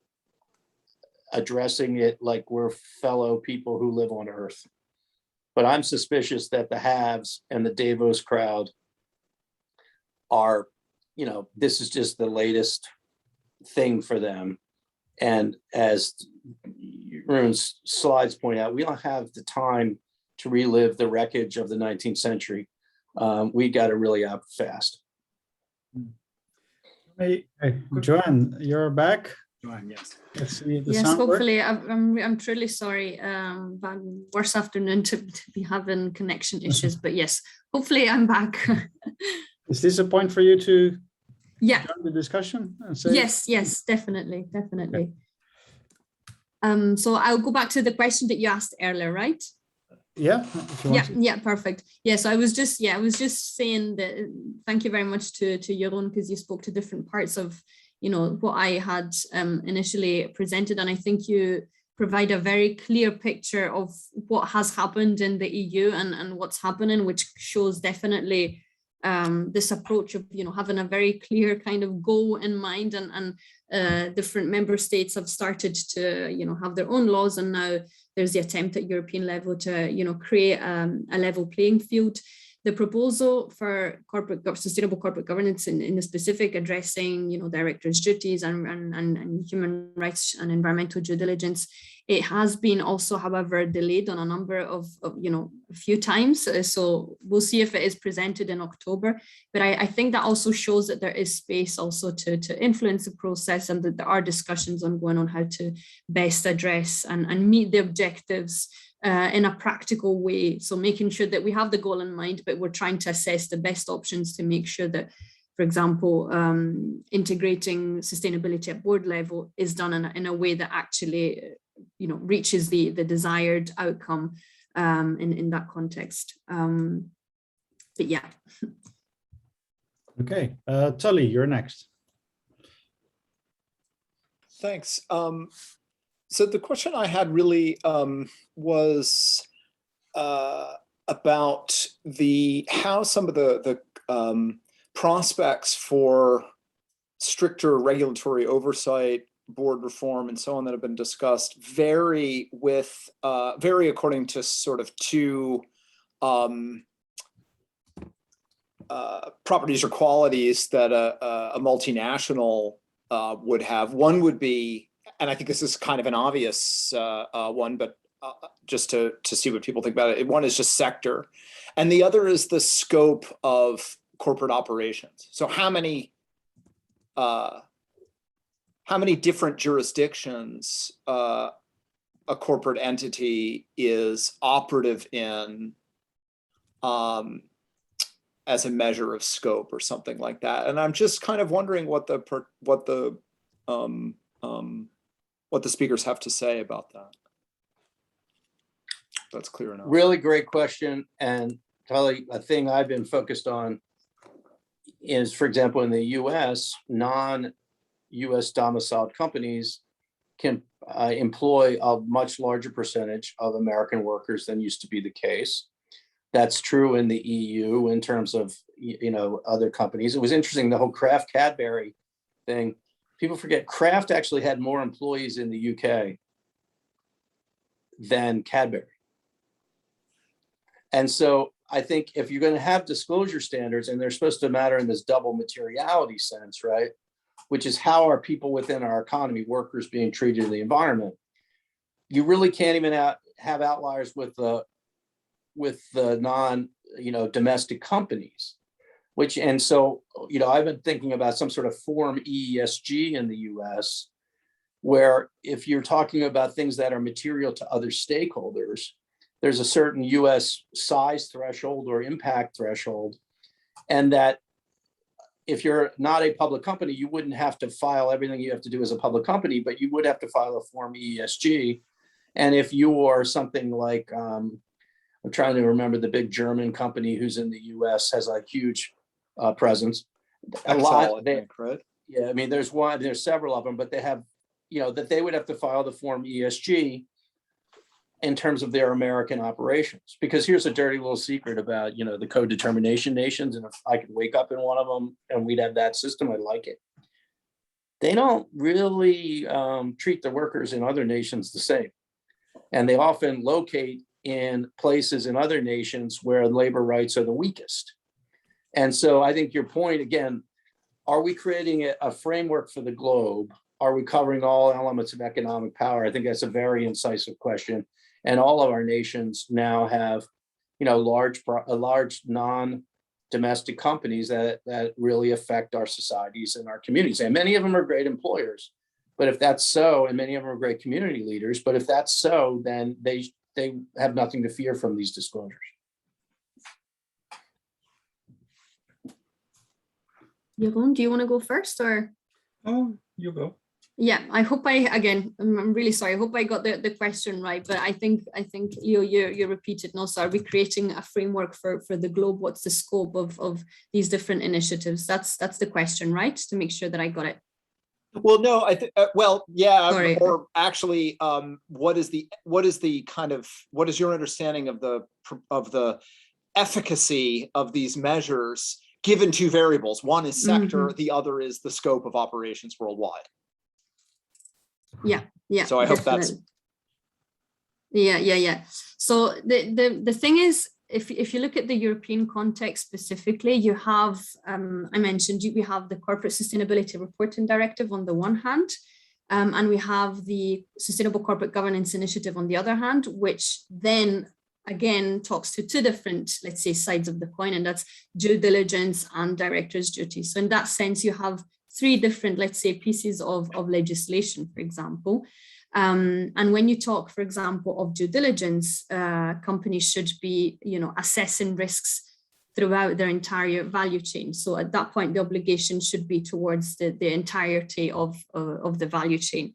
addressing it like we're fellow people who live on Earth. But I'm suspicious that the haves and the Davos crowd are, this is just the latest thing for them. And as Rune's slides point out, we don't have the time to relive the wreckage of the 19th century. We got to really act fast. Hey, Joanne, you're back. Joanne, yes. Let's see if the Yes, sound works. hopefully. I'm truly sorry. But worst afternoon to be having connection issues. But yes, hopefully I'm back. Is this a point for you to Yeah. join the discussion? And say, Yes, definitely. So I'll go back to the question that you asked earlier, right? Yeah. If you want to. Yeah, perfect. Yeah, so I was just saying that thank you very much to Jeroen, because you spoke to different parts of what I had initially presented, and I think you provide a very clear picture of what has happened in the EU and what's happening, which shows definitely this approach of having a very clear kind of goal in mind, and different member states have started to have their own laws, and now there's the attempt at European level to create a level playing field. The proposal for sustainable corporate governance in the specific, addressing directors' duties and human rights and environmental due diligence, it has been also, however, delayed on a number of a few times. So we'll see if it is presented in October. But I think that also shows that there is space also to influence the process, and that there are discussions ongoing on how to best address and meet the objectives in a practical way. So making sure that we have the goal in mind, but we're trying to assess the best options to make sure that, for example, integrating sustainability at board level is done in a way that actually reaches the desired outcome in that context. But yeah. Okay, Tully, you're next. Thanks. So the question I had really was about how some of the prospects for stricter regulatory oversight, board reform, and so on that have been discussed vary according to sort of two properties or qualities that a multinational would have. One would be, and I think this is kind of an obvious one, but just to see what people think about it. One is just sector, and the other is the scope of corporate operations. So how many different jurisdictions a corporate entity is operative in as a measure of scope or something like that. And I'm just kind of wondering what the speakers have to say about that. That's clear enough. Really great question. And Tully, a thing I've been focused on is, for example, in the US, non-US domiciled companies can employ a much larger percentage of American workers than used to be the case. That's true in the EU in terms of other companies. It was interesting, the whole Kraft Cadbury thing. People forget Kraft actually had more employees in the UK than Cadbury. And so I think if you're going to have disclosure standards, and they're supposed to matter in this double materiality sense, right? Which is how are people within our economy, workers, being treated in the environment? You really can't even have outliers with the non, domestic companies. And so, I've been thinking about some sort of form ESG in the US, where if you're talking about things that are material to other stakeholders, there's a certain US size threshold or impact threshold. And that if you're not a public company, you wouldn't have to file everything you have to do as a public company, but you would have to file a form ESG. And if you are something like, I'm trying to remember the big German company who's in the US, has a huge presence. A lot, I think, right? Yeah, I mean, there's several of them, but they have, that they would have to file the form ESG. in terms of their American operations. Because here's a dirty little secret about, you know, the co-determination nations. And if I could wake up in one of them and we'd have that system, I'd like it. They don't really treat the workers in other nations the same. And they often locate in places in other nations where labor rights are the weakest. And so I think your point, again, are we creating a framework for the globe? Are we covering all elements of economic power? I think that's a very incisive question. And all of our nations now have, you know, large non-domestic companies that really affect our societies and our communities. And many of them are great employers. But if that's so, and many of them are great community leaders, but if that's so, then they have nothing to fear from these disclosures. Jeroen, do you want to go first or? Oh, you go. Yeah, I hope I'm really sorry. I hope I got the question right, but I think you repeated. No, so are we creating a framework for the globe? What's the scope of these different initiatives? That's the question, right? To make sure that I got it. Well, no, I think, well, yeah, Sorry. or actually, what is your understanding of the efficacy of these measures given two variables? One is sector, the other is the scope of operations worldwide. Yeah. So I hope that's. Yeah. So the thing is, if you look at the European context specifically, you have, I mentioned, we have the Corporate Sustainability Reporting Directive on the one hand, and we have the Sustainable Corporate Governance Initiative on the other hand, which then again talks to two different, let's say, sides of the coin, and that's due diligence and director's duty. So in that sense, you have three different, let's say, pieces of legislation, for example. And when you talk, for example, of due diligence, companies should be, assessing risks throughout their entire value chain. So at that point, the obligation should be towards the entirety of the value chain.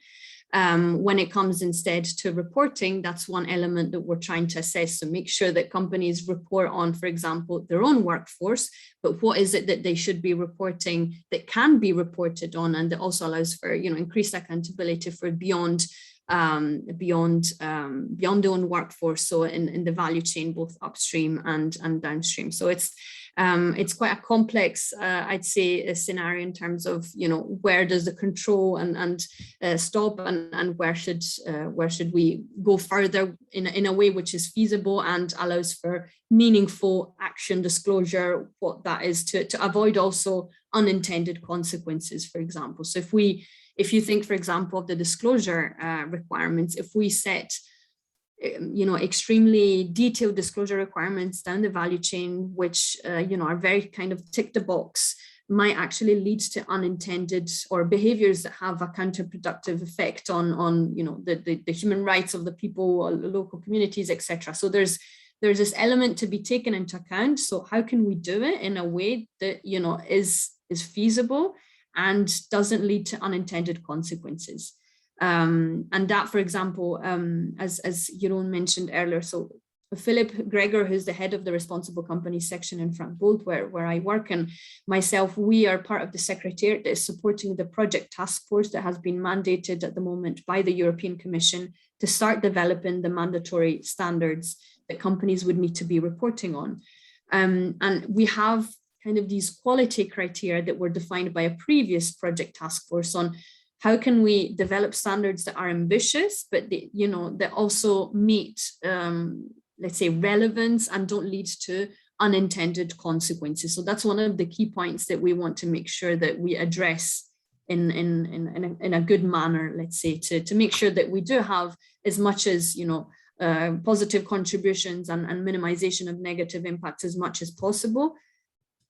When it comes instead to reporting, that's one element that we're trying to assess. So make sure that companies report on, for example, their own workforce, but what is it that they should be reporting that can be reported on, and that also allows for, increased accountability for beyond the own workforce. So in the value chain, both upstream and downstream. So it's quite a complex, I'd say, a scenario in terms of, where does the control and stop, and where should we go further in a way which is feasible and allows for meaningful action disclosure, what that is, to avoid also unintended consequences, for example. So if you think, for example, of the disclosure requirements, if we set extremely detailed disclosure requirements down the value chain, which are very kind of tick the box, might actually lead to unintended or behaviors that have a counterproductive effect on the human rights of the people, local communities, etc. So there's this element to be taken into account. So how can we do it in a way that is feasible and doesn't lead to unintended consequences? And that, for example, as Jeroen mentioned earlier, so Philip Gregor, who's the head of the Responsible Companies section in Frank Bold, where I work, and myself, we are part of the secretariat that is supporting the project task force that has been mandated at the moment by the European Commission to start developing the mandatory standards that companies would need to be reporting on. And we have kind of these quality criteria that were defined by a previous project task force on how can we develop standards that are ambitious, but that also meet, let's say, relevance and don't lead to unintended consequences. So that's one of the key points that we want to make sure that we address in a good manner, let's say, to make sure that we do have as much as, positive contributions and minimization of negative impacts as much as possible,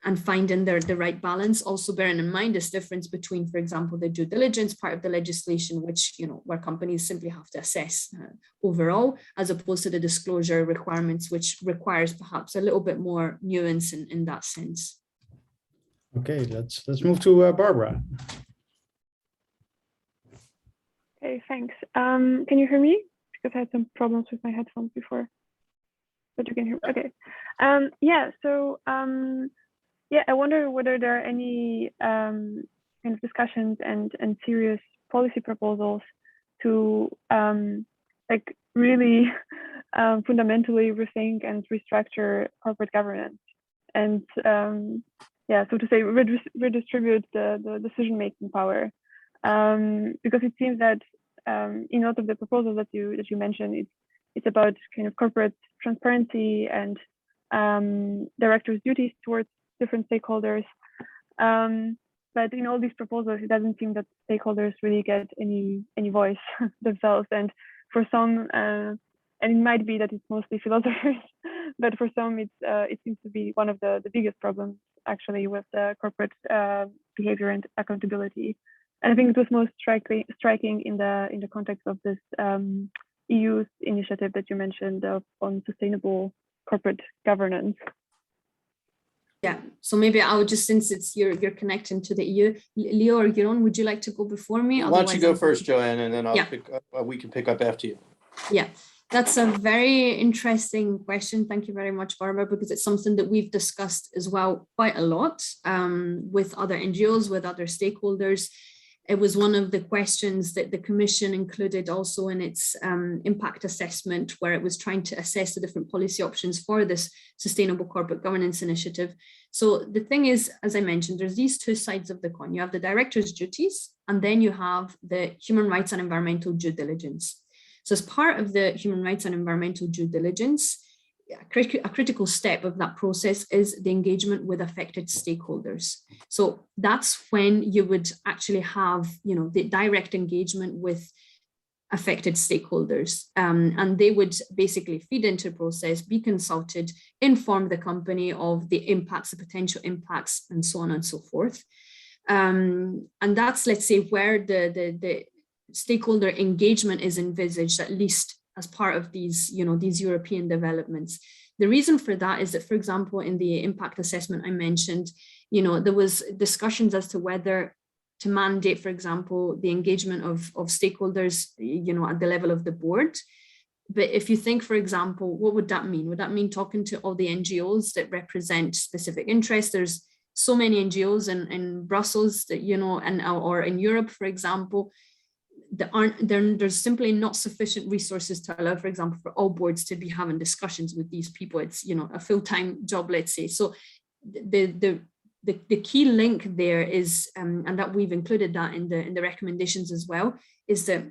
and finding the right balance. Also bearing in mind this difference between, for example, the due diligence part of the legislation, which, where companies simply have to assess overall, as opposed to the disclosure requirements, which requires perhaps a little bit more nuance in that sense. Okay, let's move to Barbara. Okay, thanks. Can you hear me? Because I had some problems with my headphones before, but you can hear me. Okay. I wonder whether there are any kind of discussions and serious policy proposals to really fundamentally rethink and restructure corporate governance. And yeah, so to say, redistribute the decision-making power, because it seems that in a lot of the proposals that you mentioned, it's about kind of corporate transparency and directors' duties towards different stakeholders. But in all these proposals, it doesn't seem that stakeholders really get any voice themselves. And for some, and it might be that it's mostly philosophers, but for some, it seems to be one of the biggest problems actually with corporate behavior and accountability. And I think it was most striking in the context of this EU initiative that you mentioned on sustainable corporate governance. Yeah, so maybe I'll just, since it's you're connecting to the EU, Leo or Jeroen, would you like to go before me? Why don't you go first, Joanne, and then Yeah. we can pick up after you. Yeah, that's a very interesting question. Thank you very much, Barbara, because it's something that we've discussed as well quite a lot with other NGOs, with other stakeholders. It was one of the questions that the Commission included also in its impact assessment, where it was trying to assess the different policy options for this Sustainable Corporate Governance Initiative. So the thing is, as I mentioned, there's these two sides of the coin. You have the director's duties, and then you have the human rights and environmental due diligence. So as part of the human rights and environmental due diligence, a critical step of that process is the engagement with affected stakeholders. So that's when you would actually have, the direct engagement with affected stakeholders, and they would basically feed into the process, be consulted, inform the company of the impacts, the potential impacts, and so on and so forth. And that's, let's say, where the stakeholder engagement is envisaged, at least as part of these, these European developments. The reason for that is that, for example, in the impact assessment I mentioned, there was discussions as to whether to mandate, for example, the engagement of stakeholders, at the level of the board. But if you think, for example, what would that mean? Would that mean talking to all the NGOs that represent specific interests? There's so many NGOs in Brussels that, or in Europe, for example, there's simply not sufficient resources to allow, for example, for all boards to be having discussions with these people. It's, a full-time job, let's say. So the key link there is, and that we've included that in the recommendations as well, is that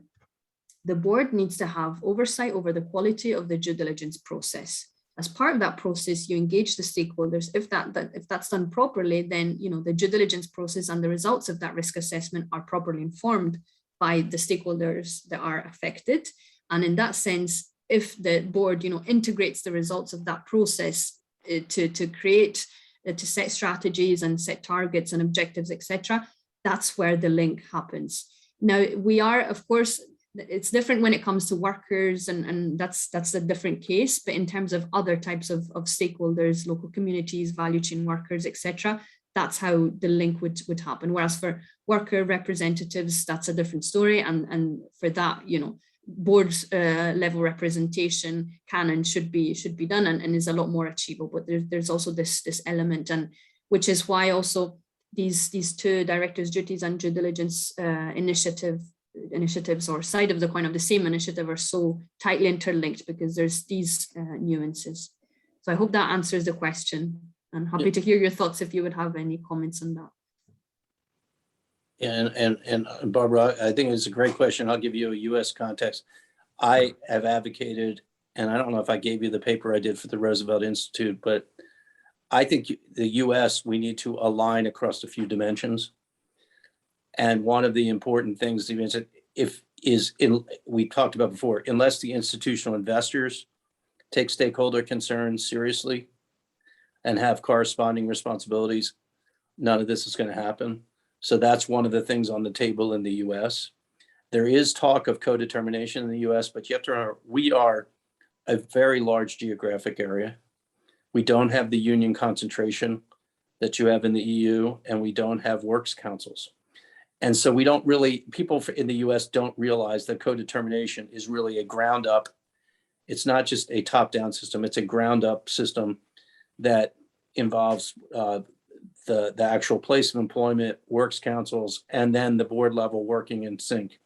the board needs to have oversight over the quality of the due diligence process. As part of that process, you engage the stakeholders. If that's done properly, then the due diligence process and the results of that risk assessment are properly informed by the stakeholders that are affected. And in that sense, if the board, integrates the results of that process to create, to set strategies and set targets and objectives, etc., that's where the link happens. Now, we are, of course, it's different when it comes to workers, and that's a different case. But in terms of other types of stakeholders, local communities, value chain workers, etc., that's how the link would happen. Whereas for worker representatives, that's a different story. And for that, board level representation can and should be done and is a lot more achievable. But there's also this element, and which is why also these two directors' duties and due diligence initiatives or side of the coin of the same initiative are so tightly interlinked, because there's these nuances. So I hope that answers the question. I'm happy to hear your thoughts if you would have any comments on that. And Barbara, I think it's a great question. I'll give you a US context. I have advocated, and I don't know if I gave you the paper I did for the Roosevelt Institute, but I think the US, we need to align across a few dimensions. And one of the important things we talked about before, unless the institutional investors take stakeholder concerns seriously and have corresponding responsibilities, none of this is going to happen. So that's one of the things on the table in the US. There is talk of co-determination in the US, but you have to remember, we are a very large geographic area. We don't have the union concentration that you have in the EU, and we don't have works councils. And so people in the US don't realize that co-determination is really a ground up. It's not just a top-down system, it's a ground up system that involves the actual place of employment, works councils, and then the board level working in sync.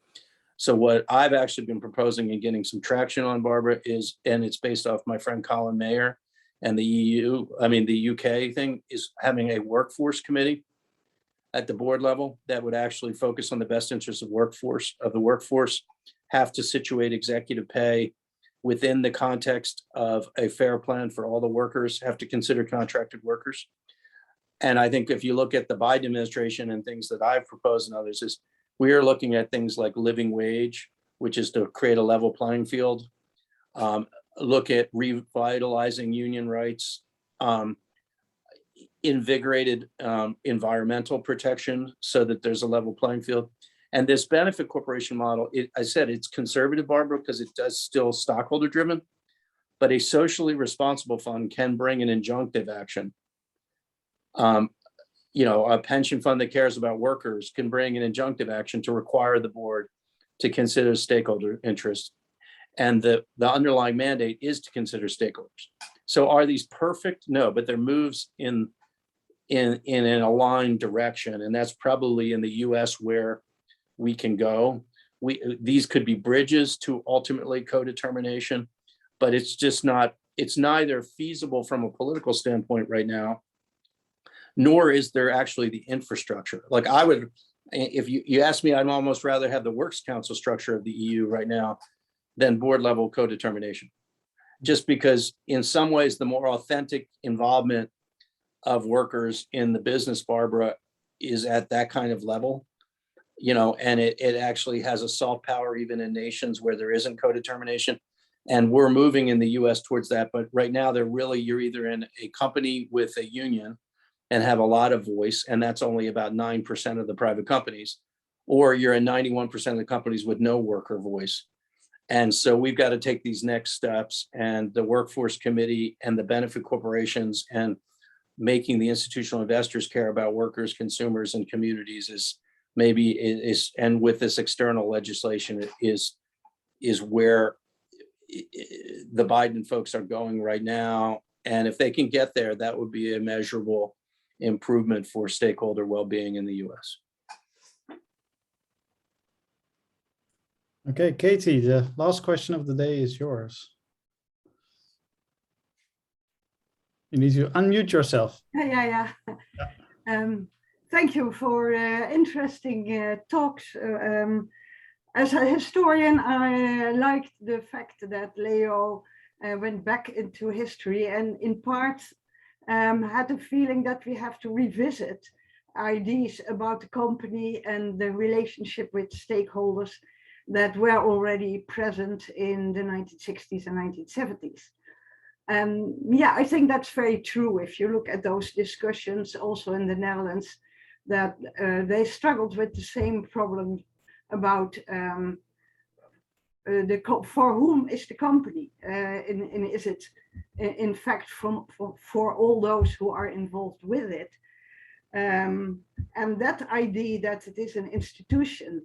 So what I've actually been proposing and getting some traction on, Barbara, is, and it's based off my friend Colin Mayer and the UK thing, is having a workforce committee at the board level that would actually focus on the best interests of the workforce, have to situate executive pay within the context of a fair plan for all the workers, have to consider contracted workers. And I think if you look at the Biden administration and things that I've proposed and others, is we are looking at things like living wage, which is to create a level playing field, look at revitalizing union rights, invigorated environmental protection so that there's a level playing field. And this benefit corporation model, I said it's conservative, Barbara, because it does still stockholder driven, but a socially responsible fund can bring an injunctive action. A pension fund that cares about workers can bring an injunctive action to require the board to consider stakeholder interest. And the underlying mandate is to consider stakeholders. So are these perfect? No, but they're moves in an aligned direction. And that's probably in the US where we can go. These could be bridges to ultimately co-determination, but it's just not, it's neither feasible from a political standpoint right now, nor is there actually the infrastructure. Like I would, if you ask me, I'd almost rather have the Works Council structure of the EU right now than board level co-determination. Just because in some ways, the more authentic involvement of workers in the business, Barbara, is at that kind of level, and it actually has a soft power even in nations where there isn't co-determination. And we're moving in the US towards that. But right now you're either in a company with a union and have a lot of voice, and that's only about 9% of the private companies, or you're in 91% of the companies with no worker voice. And so we've got to take these next steps, and the workforce committee and the benefit corporations and making the institutional investors care about workers, consumers, and communities is and with this external legislation is where the Biden folks are going right now. And if they can get there, that would be a measurable improvement for stakeholder well-being in the US. Okay, Katie, the last question of the day is yours. You need to unmute yourself. Yeah. Thank you for interesting talks. As a historian, I liked the fact that Leo went back into history and in part had the feeling that we have to revisit ideas about the company and the relationship with stakeholders that were already present in the 1960s and 1970s. Yeah, I think that's very true. If you look at those discussions also in the Netherlands, that they struggled with the same problem about for whom is the company? Is it in fact for all those who are involved with it? And that idea that it is an institution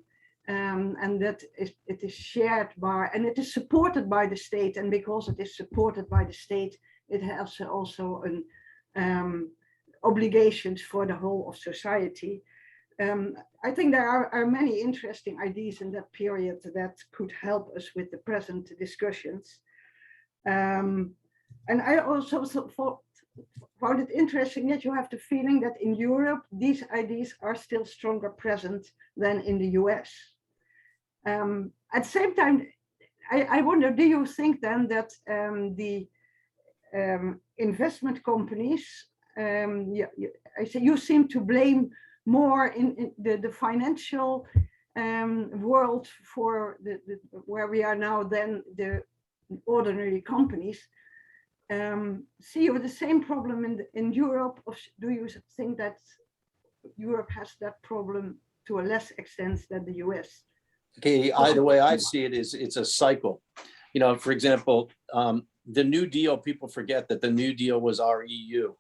and that it is shared by, and it is supported by the state, and because it is supported by the state, it has also an obligations for the whole of society. I think there are many interesting ideas in that period that could help us with the present discussions. And I also found it interesting that you have the feeling that in Europe, these ideas are still stronger present than in the US. At the same time, I wonder, do you think then that the investment companies, you seem to blame more in the financial world for where we are now than the ordinary companies. See you the same problem in Europe, or do you think that Europe has that problem to a less extent than the US? Okay, either way I see it is it's a cycle. For example, the New Deal, people forget that the New Deal was our EU.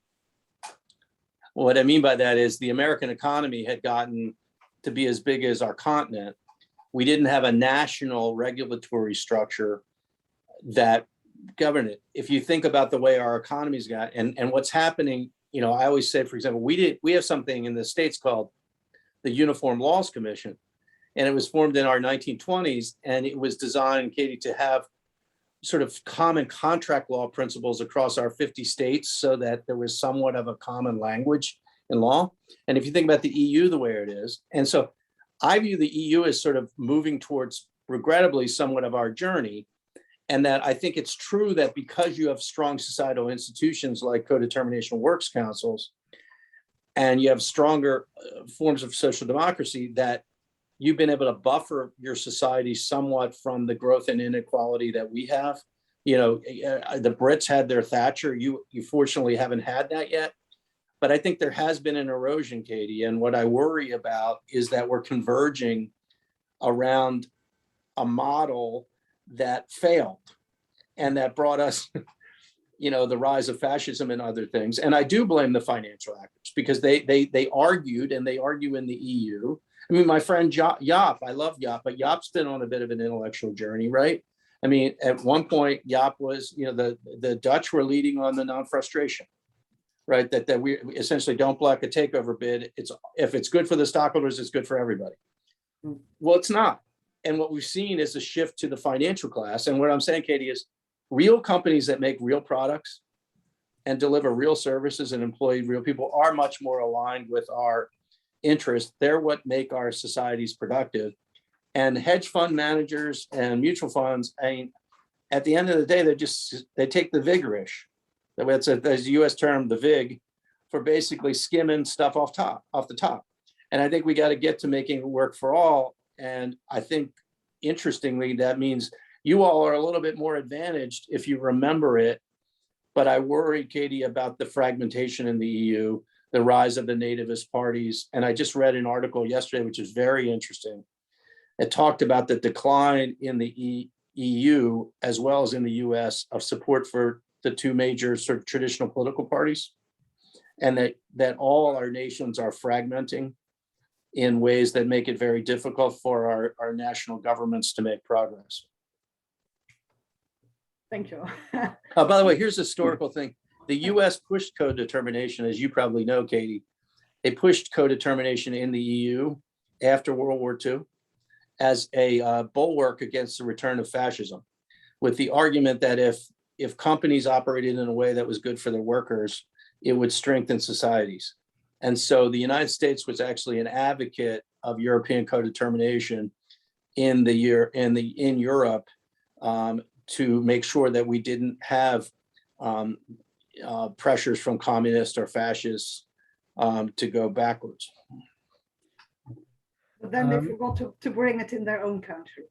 What I mean by that is the American economy had gotten to be as big as our continent. We didn't have a national regulatory structure that governed it. If you think about the way our economies got and what's happening, I always say, for example, we have something in the States called the Uniform Laws Commission. And it was formed in our 1920s, and it was designed, Katie, to have sort of common contract law principles across our 50 states so that there was somewhat of a common language in law. And if you think about the EU the way it is, and so I view the EU as sort of moving towards, regrettably, somewhat of our journey. And that I think it's true that because you have strong societal institutions like co-determination works councils, and you have stronger forms of social democracy, that you've been able to buffer your society somewhat from the growth and inequality that we have. You know, the Brits had their Thatcher. You fortunately haven't had that yet. But I think there has been an erosion, Katie. And what I worry about is that we're converging around a model that failed and that brought us, you know, the rise of fascism and other things. And I do blame the financial actors because they argued, and they argue in the EU. I mean, my friend Jaap, I love Jaap, but Jaap's been on a bit of an intellectual journey, right? I mean, at one point, Jaap was, you know, the Dutch were leading on the non-frustration, right? That we essentially don't block a takeover bid. If it's good for the stockholders, it's good for everybody. Well, it's not. And what we've seen is a shift to the financial class. And what I'm saying, Katie, is real companies that make real products and deliver real services and employ real people are much more aligned with our interests. They're what make our societies productive. And hedge fund managers and mutual funds, I mean, at the end of the day, they take the vigorish. That's a US term, the VIG, for basically skimming stuff off the top. And I think we got to get to making it work for all. And I think, interestingly, that means you all are a little bit more advantaged if you remember it. But I worry, Katie, about the fragmentation in the EU, the rise of the nativist parties. And I just read an article yesterday, which is very interesting. It talked about the decline in the EU, as well as in the US, of support for the two major sort of traditional political parties, and that all our nations are fragmenting in ways that make it very difficult for our national governments to make progress. Thank you. By the way, here's a historical thing. The US pushed co-determination, as you probably know, Katie. They pushed co-determination in the EU after World War II as a bulwark against the return of fascism, with the argument that if companies operated in a way that was good for their workers, it would strengthen societies. And so the United States was actually an advocate of European co-determination in Europe to make sure that we didn't have pressures from communists or fascists to go backwards. But then they forgot to bring it in their own country.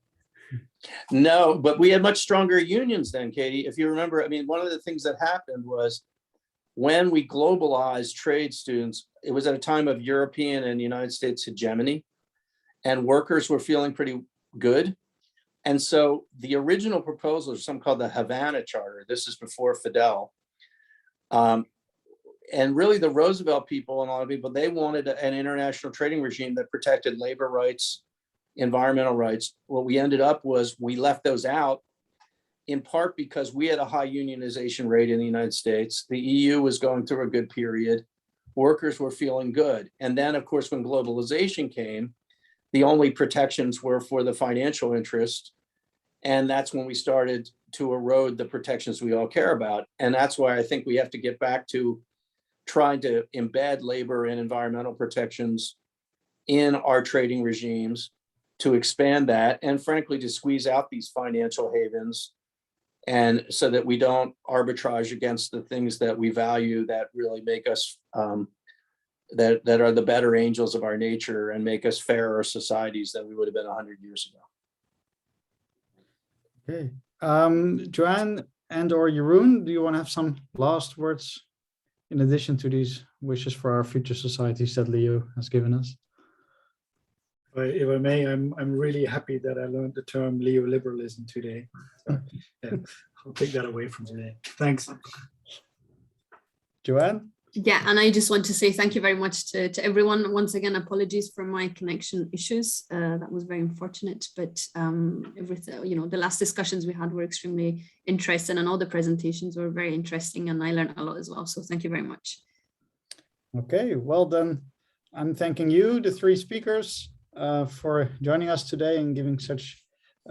No, but we had much stronger unions then, Katie. If you remember, I mean, one of the things that happened was when we globalized trade students, it was at a time of European and United States hegemony, and workers were feeling pretty good. And so the original proposal is something called the Havana Charter. This is before Fidel. And really the Roosevelt people and a lot of people, they wanted an international trading regime that protected labor rights, environmental rights. What we ended up was we left those out, in part because we had a high unionization rate in the United States. The EU was going through a good period. Workers were feeling good. And then, of course, when globalization came, the only protections were for the financial interest. And that's when we started to erode the protections we all care about. And that's why I think we have to get back to trying to embed labor and environmental protections in our trading regimes, to expand that, and frankly, to squeeze out these financial havens, and so that we don't arbitrage against the things that we value that really make us, that are the better angels of our nature and make us fairer societies than we would have been 100 years ago. Okay. Joanne and or Jeroen, do you want to have some last words in addition to these wishes for our future societies that Leo has given us? If I may, I'm really happy that I learned the term neoliberalism today. So, yeah, I'll take that away from today. Thanks. Joanne? Yeah, and I just want to say thank you very much to everyone. Once again, apologies for my connection issues. That was very unfortunate, but everything, you know, the last discussions we had were extremely interesting, and all the presentations were very interesting, and I learned a lot as well. So thank you very much. Okay, well then, I'm thanking you, the three speakers, for joining us today and giving such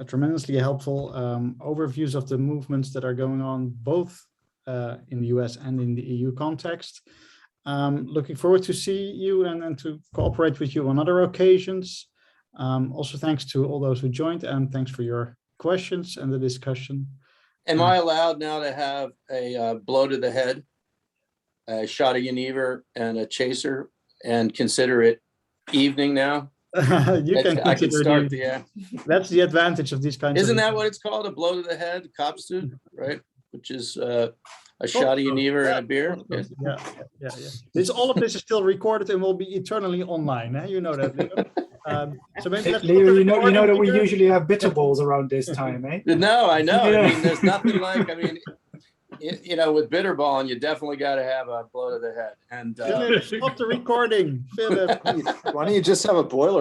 tremendously helpful overviews of the movements that are going on both in the US and in the EU context. Looking forward to see you and to cooperate with you on other occasions. Also, thanks to all those who joined, and thanks for your questions and the discussion. Am I allowed now to have a blow to the head, a shot of Unilever and a chaser, and consider it evening now? I can start the. That's the advantage of these kinds. Isn't that what it's called? A blow to the head, cops do, right? Which is a shot of Unilever and a beer. Yeah. All of this is still recorded and will be eternally online. You know that. Leo. So maybe Leo, you know that we usually have bitter balls around this time, eh? No, I know. Yeah. I mean, there's nothing like. I mean, you know, with bitterballing, you definitely got to have a blow to the head. And Philip, stop the recording, Philip. Why don't you just have a boiler